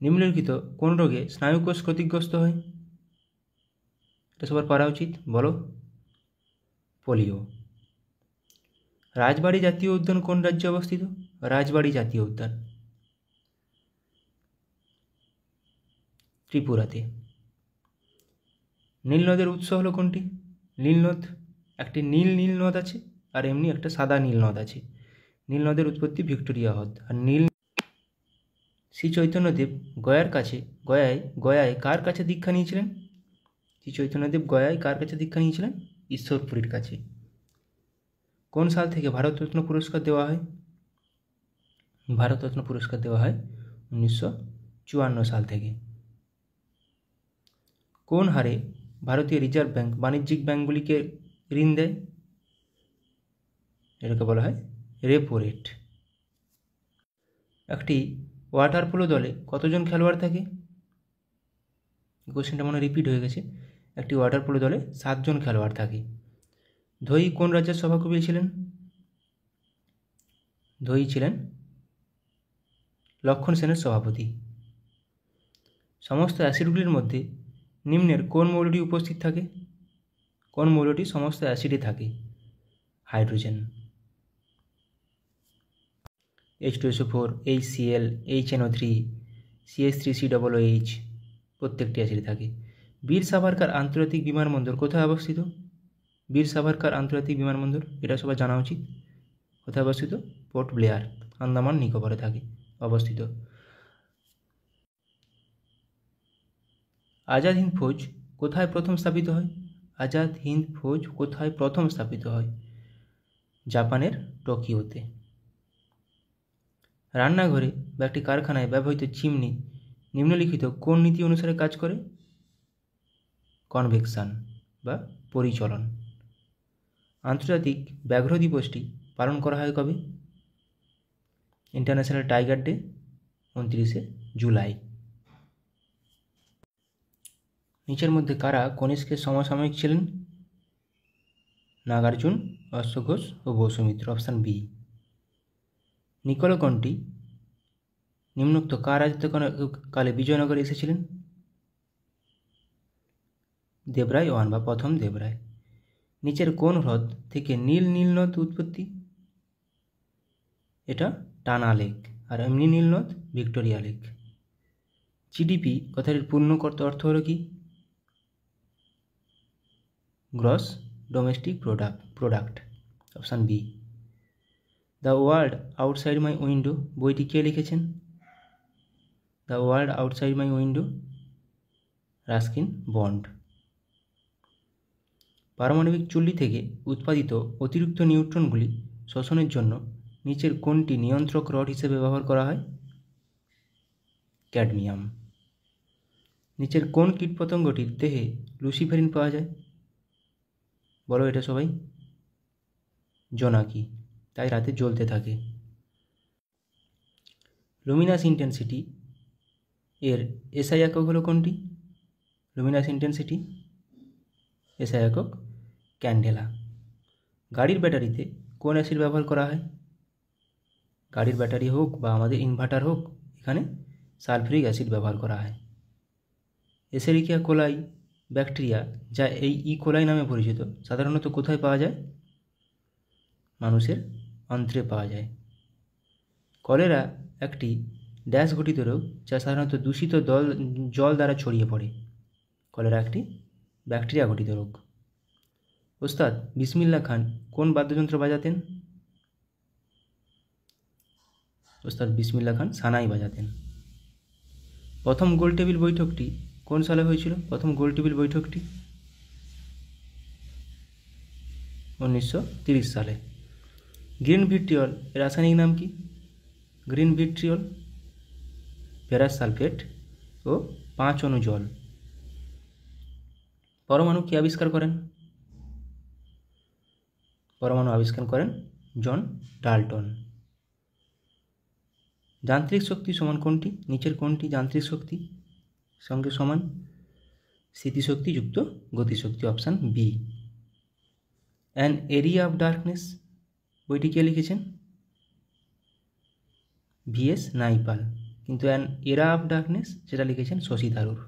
নিম্নলিখিত কোন রোগে স্নায়ুকোষ ক্ষতিগ্রস্ত হয়? এটা সবার পারা উচিত, বলো। পোলিও। রাজবাড়ী জাতীয় উদ্যান কোন রাজ্যে অবস্থিত? রাজবাড়ী জাতীয় উদ্যান ত্রিপুরাতে। নীল নদের উৎস হলো কোনটি? নীল নদ, একটি নীল নীল নদ আছে আর এমনি একটা সাদা নীল নদ আছে। নীল নদের উৎপত্তি ভিক্টোরিয়া হ্রদ। আর নীল শ্রী চৈতন্যদেব গয়ায় কার কাছে দীক্ষা নিয়েছিলেন? শ্রী চৈতন্যদেব গয়ায় কার কাছে দীক্ষা নিয়েছিলেন? ঈশ্বরপুরীর কাছে। কোন সাল থেকে ভারতরত্ন পুরস্কার দেওয়া হয়? ভারতরত্ন পুরস্কার দেওয়া হয় 1954 সাল থেকে। কোন হারে ভারতীয় রিজার্ভ ব্যাংক বাণিজ্যিক ব্যাংকগুলিকে ঋণ দেয়? এটাকে বলা হয় রেপো রেট। একটি ওয়াটার পোলো দলে কতজন খেলোয়াড় থাকে? কোশ্চেনটা মনে রিপিট হয়ে গেছে। একটি ওয়াটার পোলো দলে 7 জন খেলোয়াড় থাকে। ধোই কোন রাজ্যের সভাকবি ছিলেন? ধোই ছিলেন লক্ষণ সেনের সভাপতি। সমস্ত অ্যাসিডগুলির মধ্যে নিম্নের কোন মৌলটি উপস্থিত থাকে? কোন মৌলটি সমস্ত অ্যাসিডে থাকে? Hydrogen. H2SO4, HCl, HNO3, CH3COOH প্রত্যেকটি অ্যাসিডে থাকে। বীর সাভারকার আন্তর্জাতিক বিমানবন্দর কোথায় অবস্থিত? বীর সাভারকার আন্তর্জাতিক বিমানবন্দর, এটা সবার জানা উচিত। কোথায় অবস্থিত? পোর্ট ব্লেয়ার, আন্দামান নিকোবরে থাকে অবস্থিত। আজাদ হিন্দ ফৌজ কোথায় প্রথম স্থাপিত হয়? আজাদ হিন্দ ফৌজ কোথায় প্রথম স্থাপিত হয়? জাপানের টোকিওতে। রান্নাঘরে বা একটি কারখানায় ব্যবহৃত চিমনি নিম্নলিখিত কোন নীতি অনুসারে কাজ করে? কনভেকশন বা পরিচলন। আন্তর্জাতিক ব্যাঘ্র দিবসটি পালন করা হয় কবে? ইন্টারন্যাশনাল টাইগার ডে 29শে জুলাই। নিচের মধ্যে কারা কনিষ্কের সমসাময়িক ছিলেন? নাগার্জুন, অশ্বঘোষ ও বসুমিত্র, অপশান বি। নিকোলকন্টি নিম্নোক্ত কার রাজত্বকালে বিজয়নগরে এসেছিলেন? দেবরায় ওয়ান বা প্রথম দেবরায়। নিচের কোন হ্রদ থেকে নীল নীল নদ উৎপত্তি? এটা টানা লেক, আর এমনি নীল নদ ভিক্টোরিয়া লেক। জিডিপি কথাটির পূর্ণ অর্থ হলো কি? Gross domestic product, option B. The world outside my window বইটি কে লিখেছেন? The world outside my window, Ruskin Bond. পারমাণবিক চুল্লি থেকে উৎপাদিত অতিরিক্ত নিউট্রনগুলি শোষণের জন্য নিচের কোনটি নিয়ন্ত্রক রড হিসেবে ব্যবহার করা হয়? ক্যাডমিয়াম। নিচের কোন কীটপতঙ্গটির দেহে লুসিফেরিন পাওয়া যায়? বলো এটা সবাই। জোনাকি, তাই রাতে জ্বলতে থাকে। লুমিনাস ইন্টেন্সিটি এর এসআই একক হলো কোনটি? লুমিনাস ইন্টেন্সিটি এসআই একক ক্যান্ডেলা। গাড়ির ব্যাটারিতে কোন অ্যাসিড ব্যবহার করা হয়? গাড়ির ব্যাটারি হোক বা আমাদের ইনভার্টার হোক, এখানে সালফিউরিক অ্যাসিড ব্যবহার করা হয়। এসেরিকিয়া কোলাই ব্যাকটেরিয়া, যা এই কোলাই নামে পরিচিত, সাধারণত কোথায় পাওয়া যায়? মানুষের অন্ত্রে পাওয়া যায়। কলেরা একটি ড্যাশ ঘটিত রোগ, যা সাধারণত দূষিত জল দ্বারা ছড়িয়ে পড়ে। কলেরা একটি ব্যাকটেরিয়া ঘটিত রোগ। ওস্তাদ বিসমিল্লাহ খান কোন বাদ্যযন্ত্র বাজাতেন? ওস্তাদ বিসমিল্লাহ খান সানাই বাজাতেন। প্রথম গোলটেবিল বৈঠকটি কোন সালে হয়েছিল? প্রথম গোলটেবিল বৈঠকটি 1930 সালে। গ্রিন ভিট্রিয়ল এর রাসায়নিক নাম কি? গ্রিন ভিট্রিয়ল ফেরাস সালফেট ও 5 অণু জল। পরমাণু কে আবিষ্কার করেন? পরমাণু আবিষ্কার করেন জন ডাল্টন। যান্ত্রিক শক্তি সমান কোনটি? নিচের কোনটি যান্ত্রিক শক্তি সঙ্গে সমান? স্থিতিশক্তি যুক্ত গতিশক্তি, option B. An area of darkness বইটি কে লিখেছেন? ভিএস নাইপাল। কিন্তু অ্যান এরা অফ ডার্কনেস সেটা লিখেছেন শশী থারুর।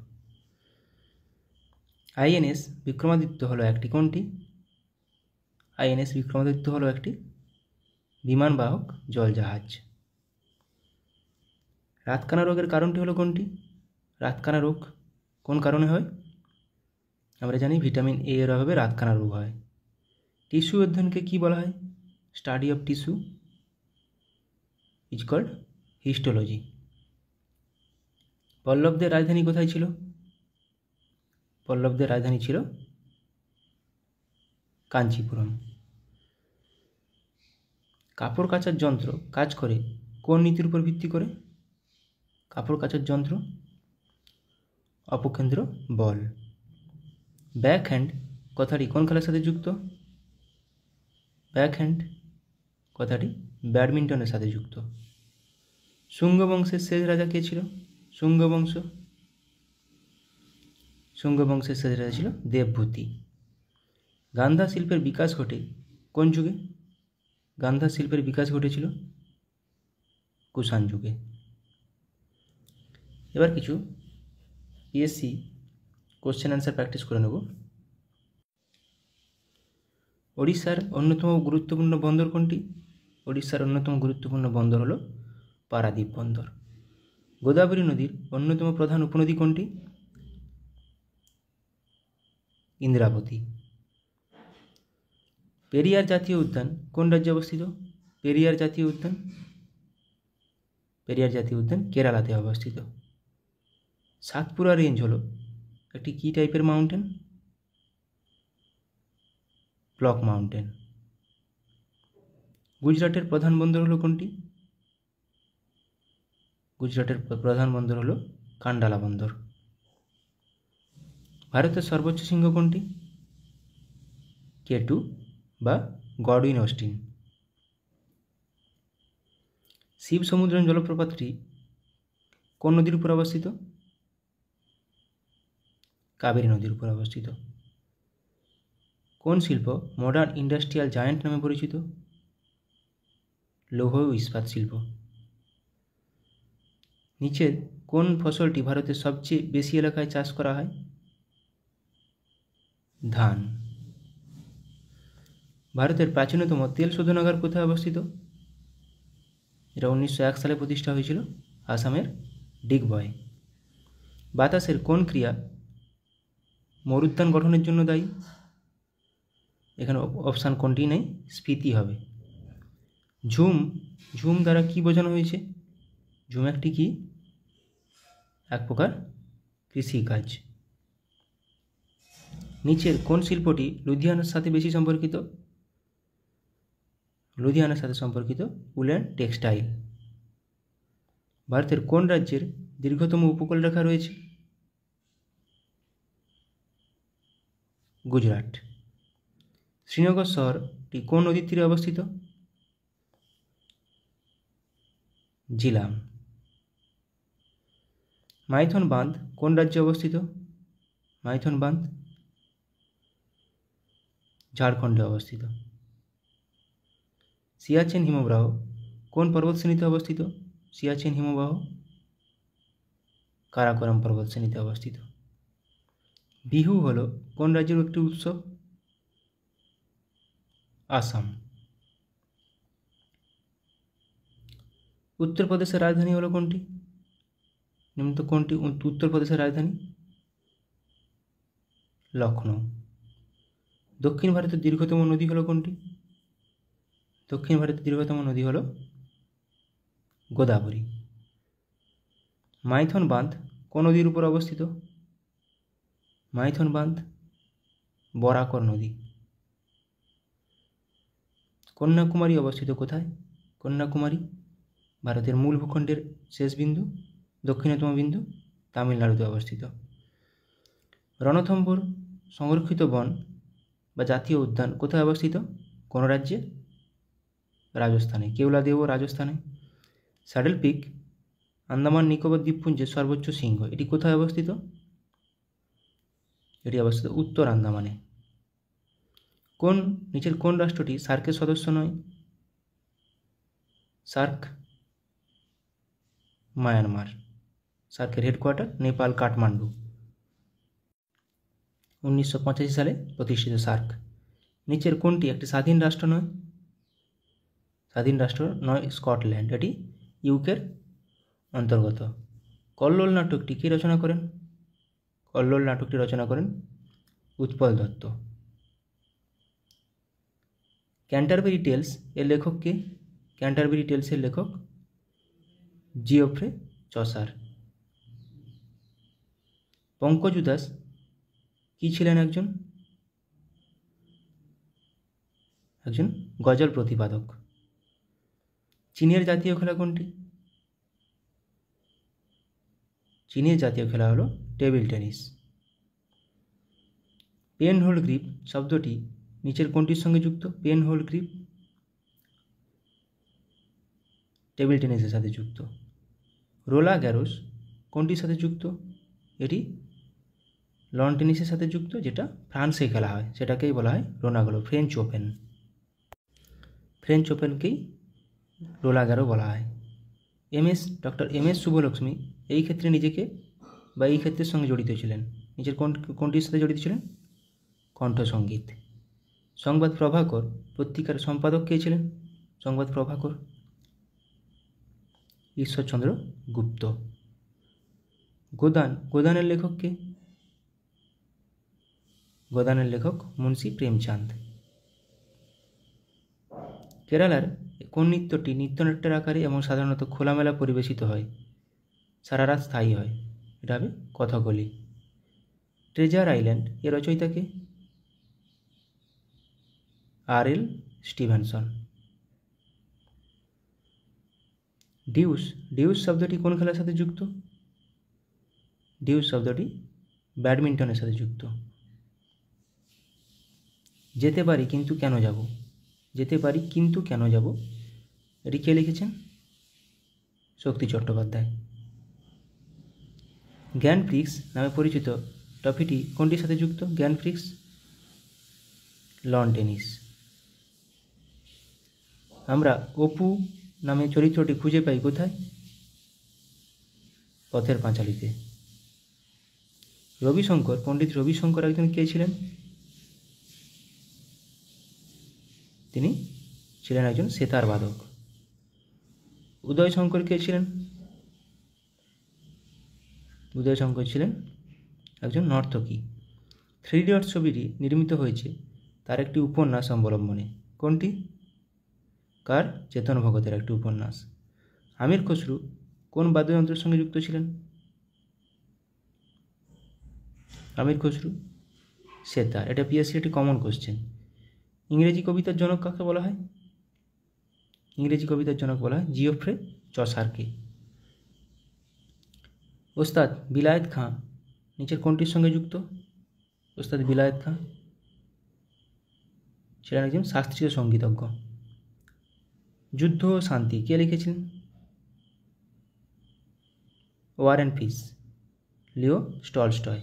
আইএনএস বিক্রমাদিত্য হলো একটি কোনটি? আইএনএস বিক্রমাদিত্য হলো একটি বিমানবাহক জলজাহাজ। রাতকানা রোগের কারণটি হলো কোনটি? রাতকানা রোগ কোন কারণে হয়? আমরা জানি ভিটামিন এ এর অভাবে রাতকানা রোগ হয়। টিস্যু অধ্যয়নকে কি বলা হয়? Study of tissue is called histology. পল্লবদের রাজধানী কোথায় ছিল? পল্লবদের রাজধানী ছিল কাঞ্চিপুরম। কাপড় কাচার যন্ত্র কাজ করে কোন নীতির উপর ভিত্তি করে? কাপড় কাচার যন্ত্র অপকেন্দ্র বল। ব্যাক হ্যান্ড কথাটি কোন খেলার সাথে যুক্ত? ব্যাক হ্যান্ড কথাটি ব্যাডমিন্টনের সাথে যুক্ত। শুঙ্গ বংশের শেষ রাজা কে ছিল? শুঙ্গ বংশের শেষ রাজা ছিল দেবভূতি। গান্ধা শিল্পের বিকাশ ঘটে কোন যুগে? গান্ধা শিল্পের বিকাশ ঘটেছিল কুষাণ যুগে। এবার কিছু পিএসসি কোশ্চেন অ্যান্সার প্র্যাকটিস করে নেব। ওড়িশার অন্যতম গুরুত্বপূর্ণ বন্দর কোনটি? ওড়িশার অন্যতম গুরুত্বপূর্ণ বন্দর হল পারাদ্বীপ বন্দর। গোদাবরী নদীর অন্যতম প্রধান উপনদী কোনটি? ইন্দ্রাবতী। পেরিয়ার জাতীয় উদ্যান কোন রাজ্যে অবস্থিত? পেরিয়ার জাতীয় উদ্যান কেরালাতে অবস্থিত। সাতপুরা রেঞ্জ হলো একটি কী টাইপের মাউন্টেন? Block mountain. গুজরাটের প্রধান বন্দর হলো কোনটি? গুজরাটের প্রধান বন্দর হলো কান্ডালা বন্দর। ভারতের সর্বোচ্চ শৃঙ্গ কোনটি? K2 বা গডউইন অস্টিন। শিব সমুদ্রম জলপ্রপাতটি কোন নদীর উপর অবস্থিত? কাবেরী নদীর উপর অবস্থিত। কোন শিল্প মডার্ন ইন্ডাস্ট্রিয়াল জায়ান্ট নামে পরিচিত? লৌহ ও ইস্পাত শিল্প। নিচের কোন ফসলটি ভারতের সবচেয়ে বেশি এলাকায় চাষ করা হয়? ধান। ভারতের প্রাচীনতম তেল শোধনাগার কোথায় অবস্থিত? এটা 1901 সালে প্রতিষ্ঠা হয়েছিল আসামের ডিগবয়ে। বাতাসের কোন ক্রিয়া মরুদ্যান গঠনের জন্য দায়ী? এখানে অপশান কোনটি নেই, স্ফীতি হবে। ঝুম দ্বারা কি বোঝানো হয়েছে? ঝুম একটি কি? এক প্রকার কৃষিকাজ। নিচের কোন শিল্পটি লুধিয়ানার সাথে বেশি সম্পর্কিত? লুধিয়ানার সাথে সম্পর্কিত উল অ্যান্ড টেক্সটাইল। ভারতের কোন রাজ্যের দীর্ঘতম উপকূল রেখা রয়েছে? গুজরাট। শ্রীনগর শহরটি কোন নদীর তীরে অবস্থিত? জিলাম। মাইথন বাঁধ কোন রাজ্যে অবস্থিত? মাইথন বাঁধ ঝাড়খণ্ডে অবস্থিত। সিয়াচেন হিমবাহ কোন পর্বতশ্রেণীতে অবস্থিত? সিয়াচেন হিমবাহ কারাকোরাম পর্বতশ্রেণীতে অবস্থিত। বিহু হলো কোন রাজ্যের একটি উৎসব? আসাম। উত্তরপ্রদেশের রাজধানী হলো কোনটি? নিম্নত কোনটি উত্তরপ্রদেশের রাজধানী? লখনৌ। দক্ষিণ ভারতের দীর্ঘতম নদী হলো কোনটি? দক্ষিণ ভারতের দীর্ঘতম নদী হলো গোদাবরী। মাইথন বাঁধ কোন নদীর উপর অবস্থিত? মাইথন বাঁধ বরাকর নদী। কন্যাকুমারী অবস্থিত কোথায়? কন্যাকুমারী ভারতের মূল ভূখণ্ডের শেষ বিন্দু, দক্ষিণতম বিন্দু, তামিলনাড়ুতে অবস্থিত। রণথম্ভোর সংরক্ষিত বন বা জাতীয় উদ্যান কোথায় অবস্থিত? কোন রাজ্যে? রাজস্থানে, কেওলাদেও রাজস্থানে। স্যাডেল পিক আন্দামান নিকোবর দ্বীপপুঞ্জের সর্বোচ্চ শৃঙ্গ, এটি কোথায় অবস্থিত? এটি অবস্থিত উত্তর আন্দামানে। নিচের কোন রাষ্ট্রটি সার্কের সদস্য নয়? SAARC Myanmar. সার্কের হেডকোয়ার্টার নেপাল কাঠমান্ডু। 1985 সালে প্রতিষ্ঠিত সার্ক। নিচের কোনটি একটি স্বাধীন রাষ্ট্র নয়? স্বাধীন রাষ্ট্র নয় স্কটল্যান্ড, এটি ইউকের অন্তর্গত। কল্লোল নাটকটি কে রচনা করেন? কল্লোল নাটকটি রচনা করেন উৎপল দত্ত। ক্যান্টারবেরি টেলস এর লেখক কে? ক্যান্টারবেরি টেলসের লেখক জিওফ্রে চসার। পঙ্কজ উদাস কি ছিলেন? একজন গজল প্রতিপাদক। চীনের জাতীয় খেলা কোনটি? চীনের জাতীয় খেলা হলো table tennis. Pen hold grip শব্দটি নিচের কোনটির সঙ্গে যুক্ত? পেন হোল্ড গ্রিপ টেবিল টেনিসের সাথে যুক্ত। রোলা গ্যারোস কোনটির সাথে যুক্ত? এটি লন টেনিসের সাথে যুক্ত, যেটা ফ্রান্সে খেলা হয়, সেটাকেই বলা হয় রোনাগলো, ফ্রেঞ্চ ওপেন। ফ্রেঞ্চ ওপেনকেই রোলা গ্যারো বলা হয়। ডক্টর এম এস শুভলক্ষ্মী এই ক্ষেত্রে নিজেকে বা এই ক্ষেত্রের সঙ্গে জড়িত ছিলেন। নিজের কোনটির সাথে জড়িত ছিলেন? কণ্ঠসঙ্গীত। সংবাদ প্রভাকর পত্রিকার সম্পাদক কে ছিলেন? সংবাদ প্রভাকর ঈশ্বরচন্দ্র গুপ্ত। গোদানের লেখক কে? গোদানের লেখক মুন্সী প্রেমচাঁদ। কেরালার কোন নৃত্যটি নৃত্যনাট্যের আকারে এবং সাধারণত খোলামেলা পরিবেশিত হয়, সারা রাত স্থায়ী হয়? এটা হবে কথাকলি। ট্রেজার আইল্যান্ড এর রচয়িতা কে? আর.এল. স্টিভেনসন। ডিউস শব্দটি কোন খেলার সাথে যুক্ত? ডিউস শব্দটি ব্যাডমিন্টনের সাথে যুক্ত। যেতে পারি কিন্তু কেন যাব? যেতে পারি কিন্তু কেন যাব, এটি কে লিখেছেন? শক্তি চট্টোপাধ্যায়। গ্র্যান্ড প্রিক্স নামে পরিচিত ট্রফিটি কোনটির সাথে যুক্ত? Grand Prix loan tennis. আমরা অপু নামে চরিত্রটি খুঁজে পাই কোথায়? পথের পাঁচালীতে। পণ্ডিত রবিশঙ্কর একজন কে ছিলেন? তিনি ছিলেন একজন সেতার বাদক। উদয়শঙ্কর কে ছিলেন? উদয়শঙ্কর ছিলেন একজন নর্তকী। থ্রি ইডিয়টস ছবিটি নির্মিত হয়েছে তার একটি উপন্যাস অবলম্বনে। কোনটি? কার? চেতন ভগতের একটি উপন্যাস। আমির খসরু কোন বাদ্যযন্ত্রের সঙ্গে যুক্ত ছিলেন? আমির খসরু সেতার। এটা পিএসসি একটি কমন কোশ্চেন। ইংরেজি কবিতার জনক কাকে বলা হয়? ইংরেজি কবিতার জনক বলা হয় জিওফ্রে চসারকে। ওস্তাদ বিলায়েত খাঁ নিচের কোনটির সঙ্গে যুক্ত? ওস্তাদ বিলায়েত খাঁ ছিলেন একজন শাস্ত্রীয় সঙ্গীতজ্ঞ। যুদ্ধ ও শান্তি কে লিখেছিলেন? War and peace Leo Tolstoy.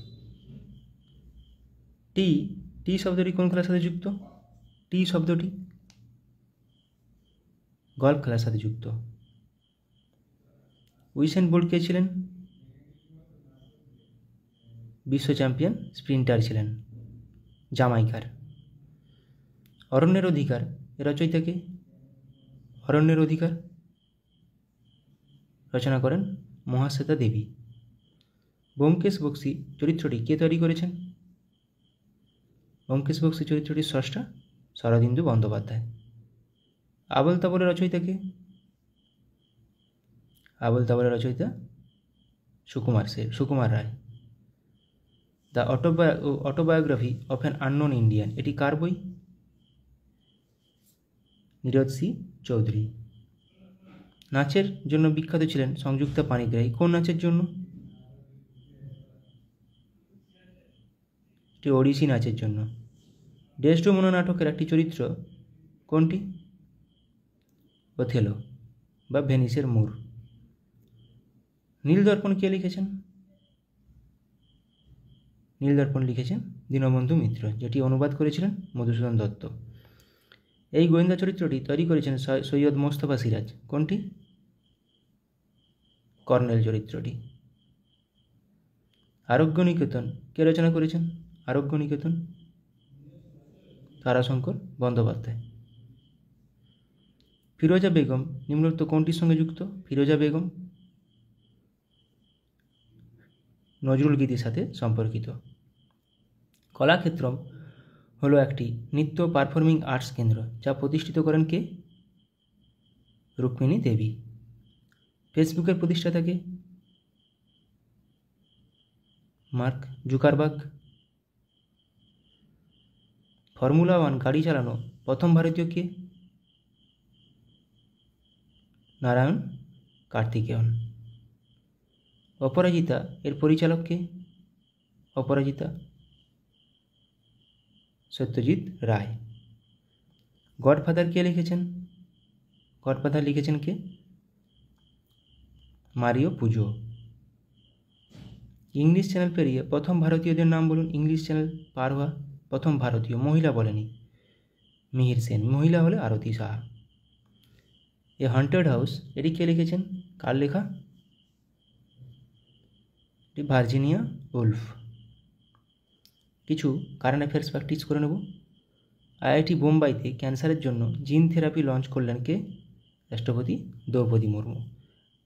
Tee শব্দটি কোন খেলার সাথে যুক্ত? টি শব্দটি গল্ফ খেলার সাথে যুক্ত। উইসেন বোল্ট কে ছিলেন? বিশ্ব চ্যাম্পিয়ন স্প্রিন্টার ছিলেন, জামাইকার। অরণ্যের অধিকার এর রচয়িতা কে? অরণ্যের অধিকার রচনা করেন মহাশ্বেতা দেবী। ব্যোমকেশ বক্সী চরিত্রটি কে তৈরি করেছেন? ব্যোমকেশ বক্সী চরিত্রটির স্রষ্টা শরদিন্দু বন্দ্যোপাধ্যায়। আবোল তাবোলের রচয়িতা কে? আবোল তাবোলের রচয়িতা Sukumar Ray. The autobiography of an unknown Indian, এটি কার বই? নীরদ সি চৌধুরী। নাচের জন্য বিখ্যাত ছিলেন সংযুক্তা পাণিগ্রাহী। কোন নাচের জন্য? এটি ওড়িশি নাচের জন্য। ডেসডেমোনা নাটকের একটি চরিত্র কোনটি? ওথেলো বা ভেনিসের মূর। নীলদর্পণ কে লিখেছেন? নীলদর্পণ লিখেছেন দীনবন্ধু মিত্র, যেটি অনুবাদ করেছিলেন মধুসূদন দত্ত। এই গোয়েন্দা চরিত্রটি তৈরি করেছেন সৈয়দ মোস্তফা সিরাজ। কোনটি? কর্নেল চরিত্রটি। আরোগ্য নিকেতন কে রচনা করেছেন? আরোগ্য নিকেতন তারাশঙ্কর বন্দ্যোপাধ্যায়। ফিরোজা বেগম নিম্নোক্ত কোনটির সঙ্গে যুক্ত? ফিরোজা বেগম নজরুল গীতির সাথে সম্পর্কিত। কলাক্ষেত্রম হলো একটি নৃত্য পারফর্মিং আর্টস কেন্দ্র, যা প্রতিষ্ঠিত করেন কে? রুক্মিণী দেবী। ফেসবুকের প্রতিষ্ঠাতা কে? Mark Zuckerberg. ফর্মুলা 1 গাড়ি চালানো প্রথম ভারতীয় কে? নারায়ণ কার্তিকেয়ন। অপরাজিতা এর পরিচালক কে? অপরাজিতা সত্যজিৎ রায়। গডফাদার কে লিখেছেন? গডফাদার লিখেছেন কে? মারিও পুজো। ইংলিশ চ্যানেল পেরিয়ে প্রথম ভারতীয়দের নাম বলুন। ইংলিশ চ্যানেল পার হওয়া প্রথম ভারতীয়, মহিলা বলেনি, মিহির সেন, মহিলা হলে আরতি সাহা। এ হন্টেড হাউস এটি কে লিখেছেন? কার লেখা? এটি ভার্জিনিয়া উলফ। কিছু কারেন্ট অ্যাফেয়ার্স প্র্যাকটিস করে নেব। আইআইটি বোম্বাইতে ক্যান্সারের জন্য জিন থেরাপি লঞ্চ করলেন কে? রাষ্ট্রপতি দ্রৌপদী মুর্মু।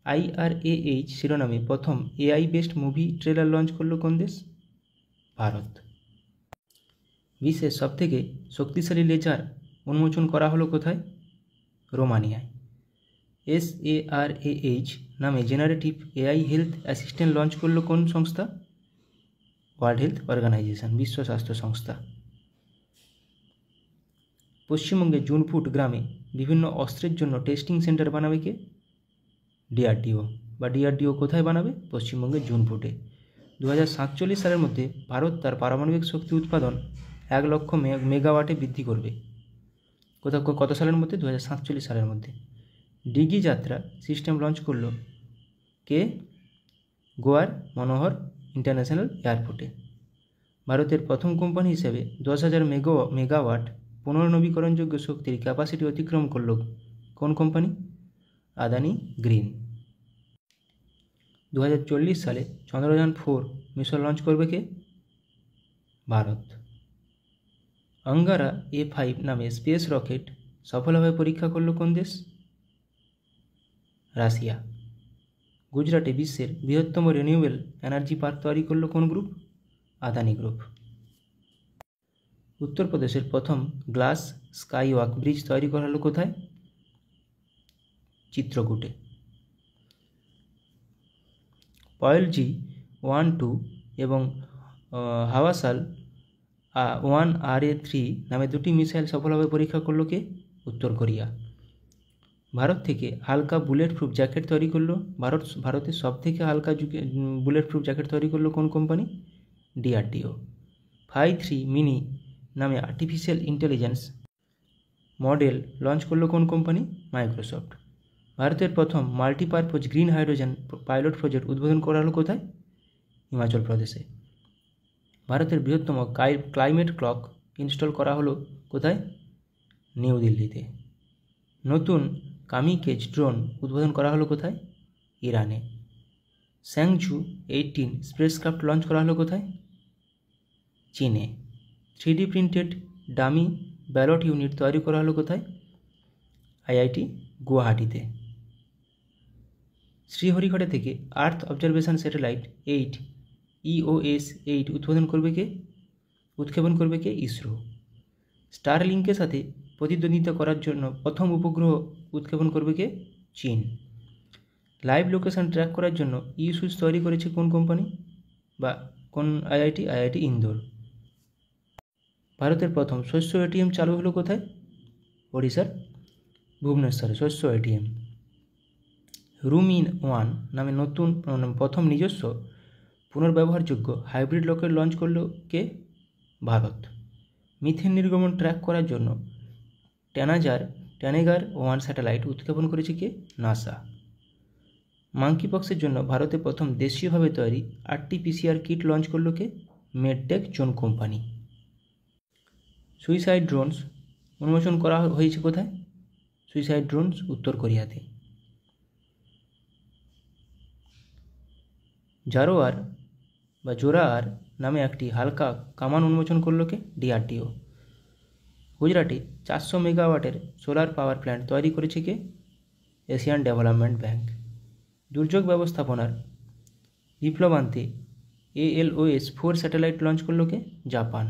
IRAH শিরোনামে প্রথম AI based movie trailer launch করল কোন দেশ? ভারত। বিশ্বের সবথেকে শক্তিশালী লেজার উন্মোচন করা হলো কোথায়? রোমানিয়ায়। SARAH নামে generative AI health assistant launch করলো কোন সংস্থা? ওয়ার্ল্ড হেলথ অর্গানাইজেশন, বিশ্ব স্বাস্থ্য সংস্থা। পশ্চিমবঙ্গের জুনপুট গ্রামে বিভিন্ন অস্ত্রের জন্য টেস্টিং সেন্টার বানাবে কে? DRDO। বা DRDO কোথায় বানাবে? পশ্চিমবঙ্গের জুনপুটে। 2047 সালের মধ্যে ভারত তার পারমাণবিক শক্তি উৎপাদন 1 লক্ষ মেগাওয়াটে বৃদ্ধি করবে। কত সালের মধ্যে? 2047 সালের মধ্যে। ডিগি যাত্রা সিস্টেম লঞ্চ করল কে? গোয়ার মনোহর ইন্টারন্যাশনাল এয়ারপোর্টে। ভারতের প্রথম কোম্পানি হিসেবে 10,000 মেগাওয়াট পুনর্নবীকরণযোগ্য শক্তির ক্যাপাসিটি অতিক্রম করল কোন কোম্পানি? আদানি গ্রিন। 2040 সালে চন্দ্রযান 4 মিশন লঞ্চ করবে কে? ভারত। অঙ্গারা A5 নামে স্পেস রকেট সফলভাবে পরীক্ষা করল কোন দেশ? রাশিয়া। গুজরাটে বিশ্বের বৃহত্তম রিনিউয়েবল এনার্জি পার্ক তৈরি করল কোন গ্রুপ? আদানি গ্রুপ। উত্তরপ্রদেশের প্রথম গ্লাস স্কাইওয়াক ব্রিজ তৈরি করা হলো কোথায়? চিত্রকূটে। পয়েল-জি 1-2 এবং হাওয়াসাল 1RA3 নামে দুটি মিসাইল সফলভাবে পরীক্ষা করল কে? উত্তর কোরিয়া। ভারত থেকে হালকা বুলেট প্রুফ জ্যাকেট তৈরি করলো ভারতের সবথেকে হালকা বুলেট প্রুফ জ্যাকেট তৈরি করলো কোন কোম্পানি? DRDO। Phi 3 মিনি নামে আর্টিফিশিয়াল ইন্টেলিজেন্স মডেল লঞ্চ করলো কোন কোম্পানি? মাইক্রোসফট। ভারতের প্রথম multipurpose green hydrogen pilot project উদ্বোধন করা হলো কোথায়? হিমাচল প্রদেশে। ভারতের বৃহত্তম ক্লাইমেট ক্লক ইনস্টল করা হলো কোথায়? নিউ দিল্লিতে। নতুন কামিকেজ ড্রোন উদ্বোধন করা হলো কোথায়? ইরানে। স্যাংঝু 18 স্পেসক্রাফট লঞ্চ করা হলো কোথায়? চীনে। 3D printed dummy ballot unit তৈরি করা হলো কোথায়? IIT গুয়াহাটিতে। শ্রীহরিকোটা থেকে আর্থ অবজারভেশন স্যাটেলাইট 8 EOS-8 উৎক্ষেপণ করবে কে? ইসরো। স্টারলিংকের সাথে প্রতিদ্বন্দ্বিতা করার জন্য প্রথম উপগ্রহ উৎক্ষেপণ করবে কে? চীন। লাইভ লোকেশন ট্র্যাক করার জন্য সুইচ তৈরি করেছে কোন কোম্পানি বা কোন IIT? IIT ইন্দোর। ভারতের প্রথম শস্য ATM চালু হলো কোথায়? ওড়িশার ভুবনেশ্বরে শস্য ATM। রুম-ইন-1 নামে নতুন প্রথম নিজস্ব পুনর্ব্যবহারযোগ্য হাইব্রিড রকেট লঞ্চ করল কে? ভারত। মিথেন নির্গমন ট্র্যাক করার জন্য ট্যানেগার 1 স্যাটেলাইট উৎক্ষেপণ করেছে কে? নাসা। মাঙ্কিপক্সের জন্য ভারতে প্রথম দেশীয়ভাবে তৈরি RT-PCR কিট লঞ্চ করল কে? Medtech zone company. Suicide drones উন্মোচন করা হয়েছে কোথায়? সুইসাইড ড্রোনস উত্তর কোরিয়াতে। জোরার নামে একটি হালকা কামান উন্মোচন করল কে? DRDO। গুজরাটে 400 মেগাওয়াটের সোলার পাওয়ার প্ল্যান্ট তৈরি করেছে কে? Asian development bank. দুর্যোগ ব্যবস্থাপনার বিপ্লব আনতে ALOS-4 স্যাটেলাইট লঞ্চ করলো কে? জাপান।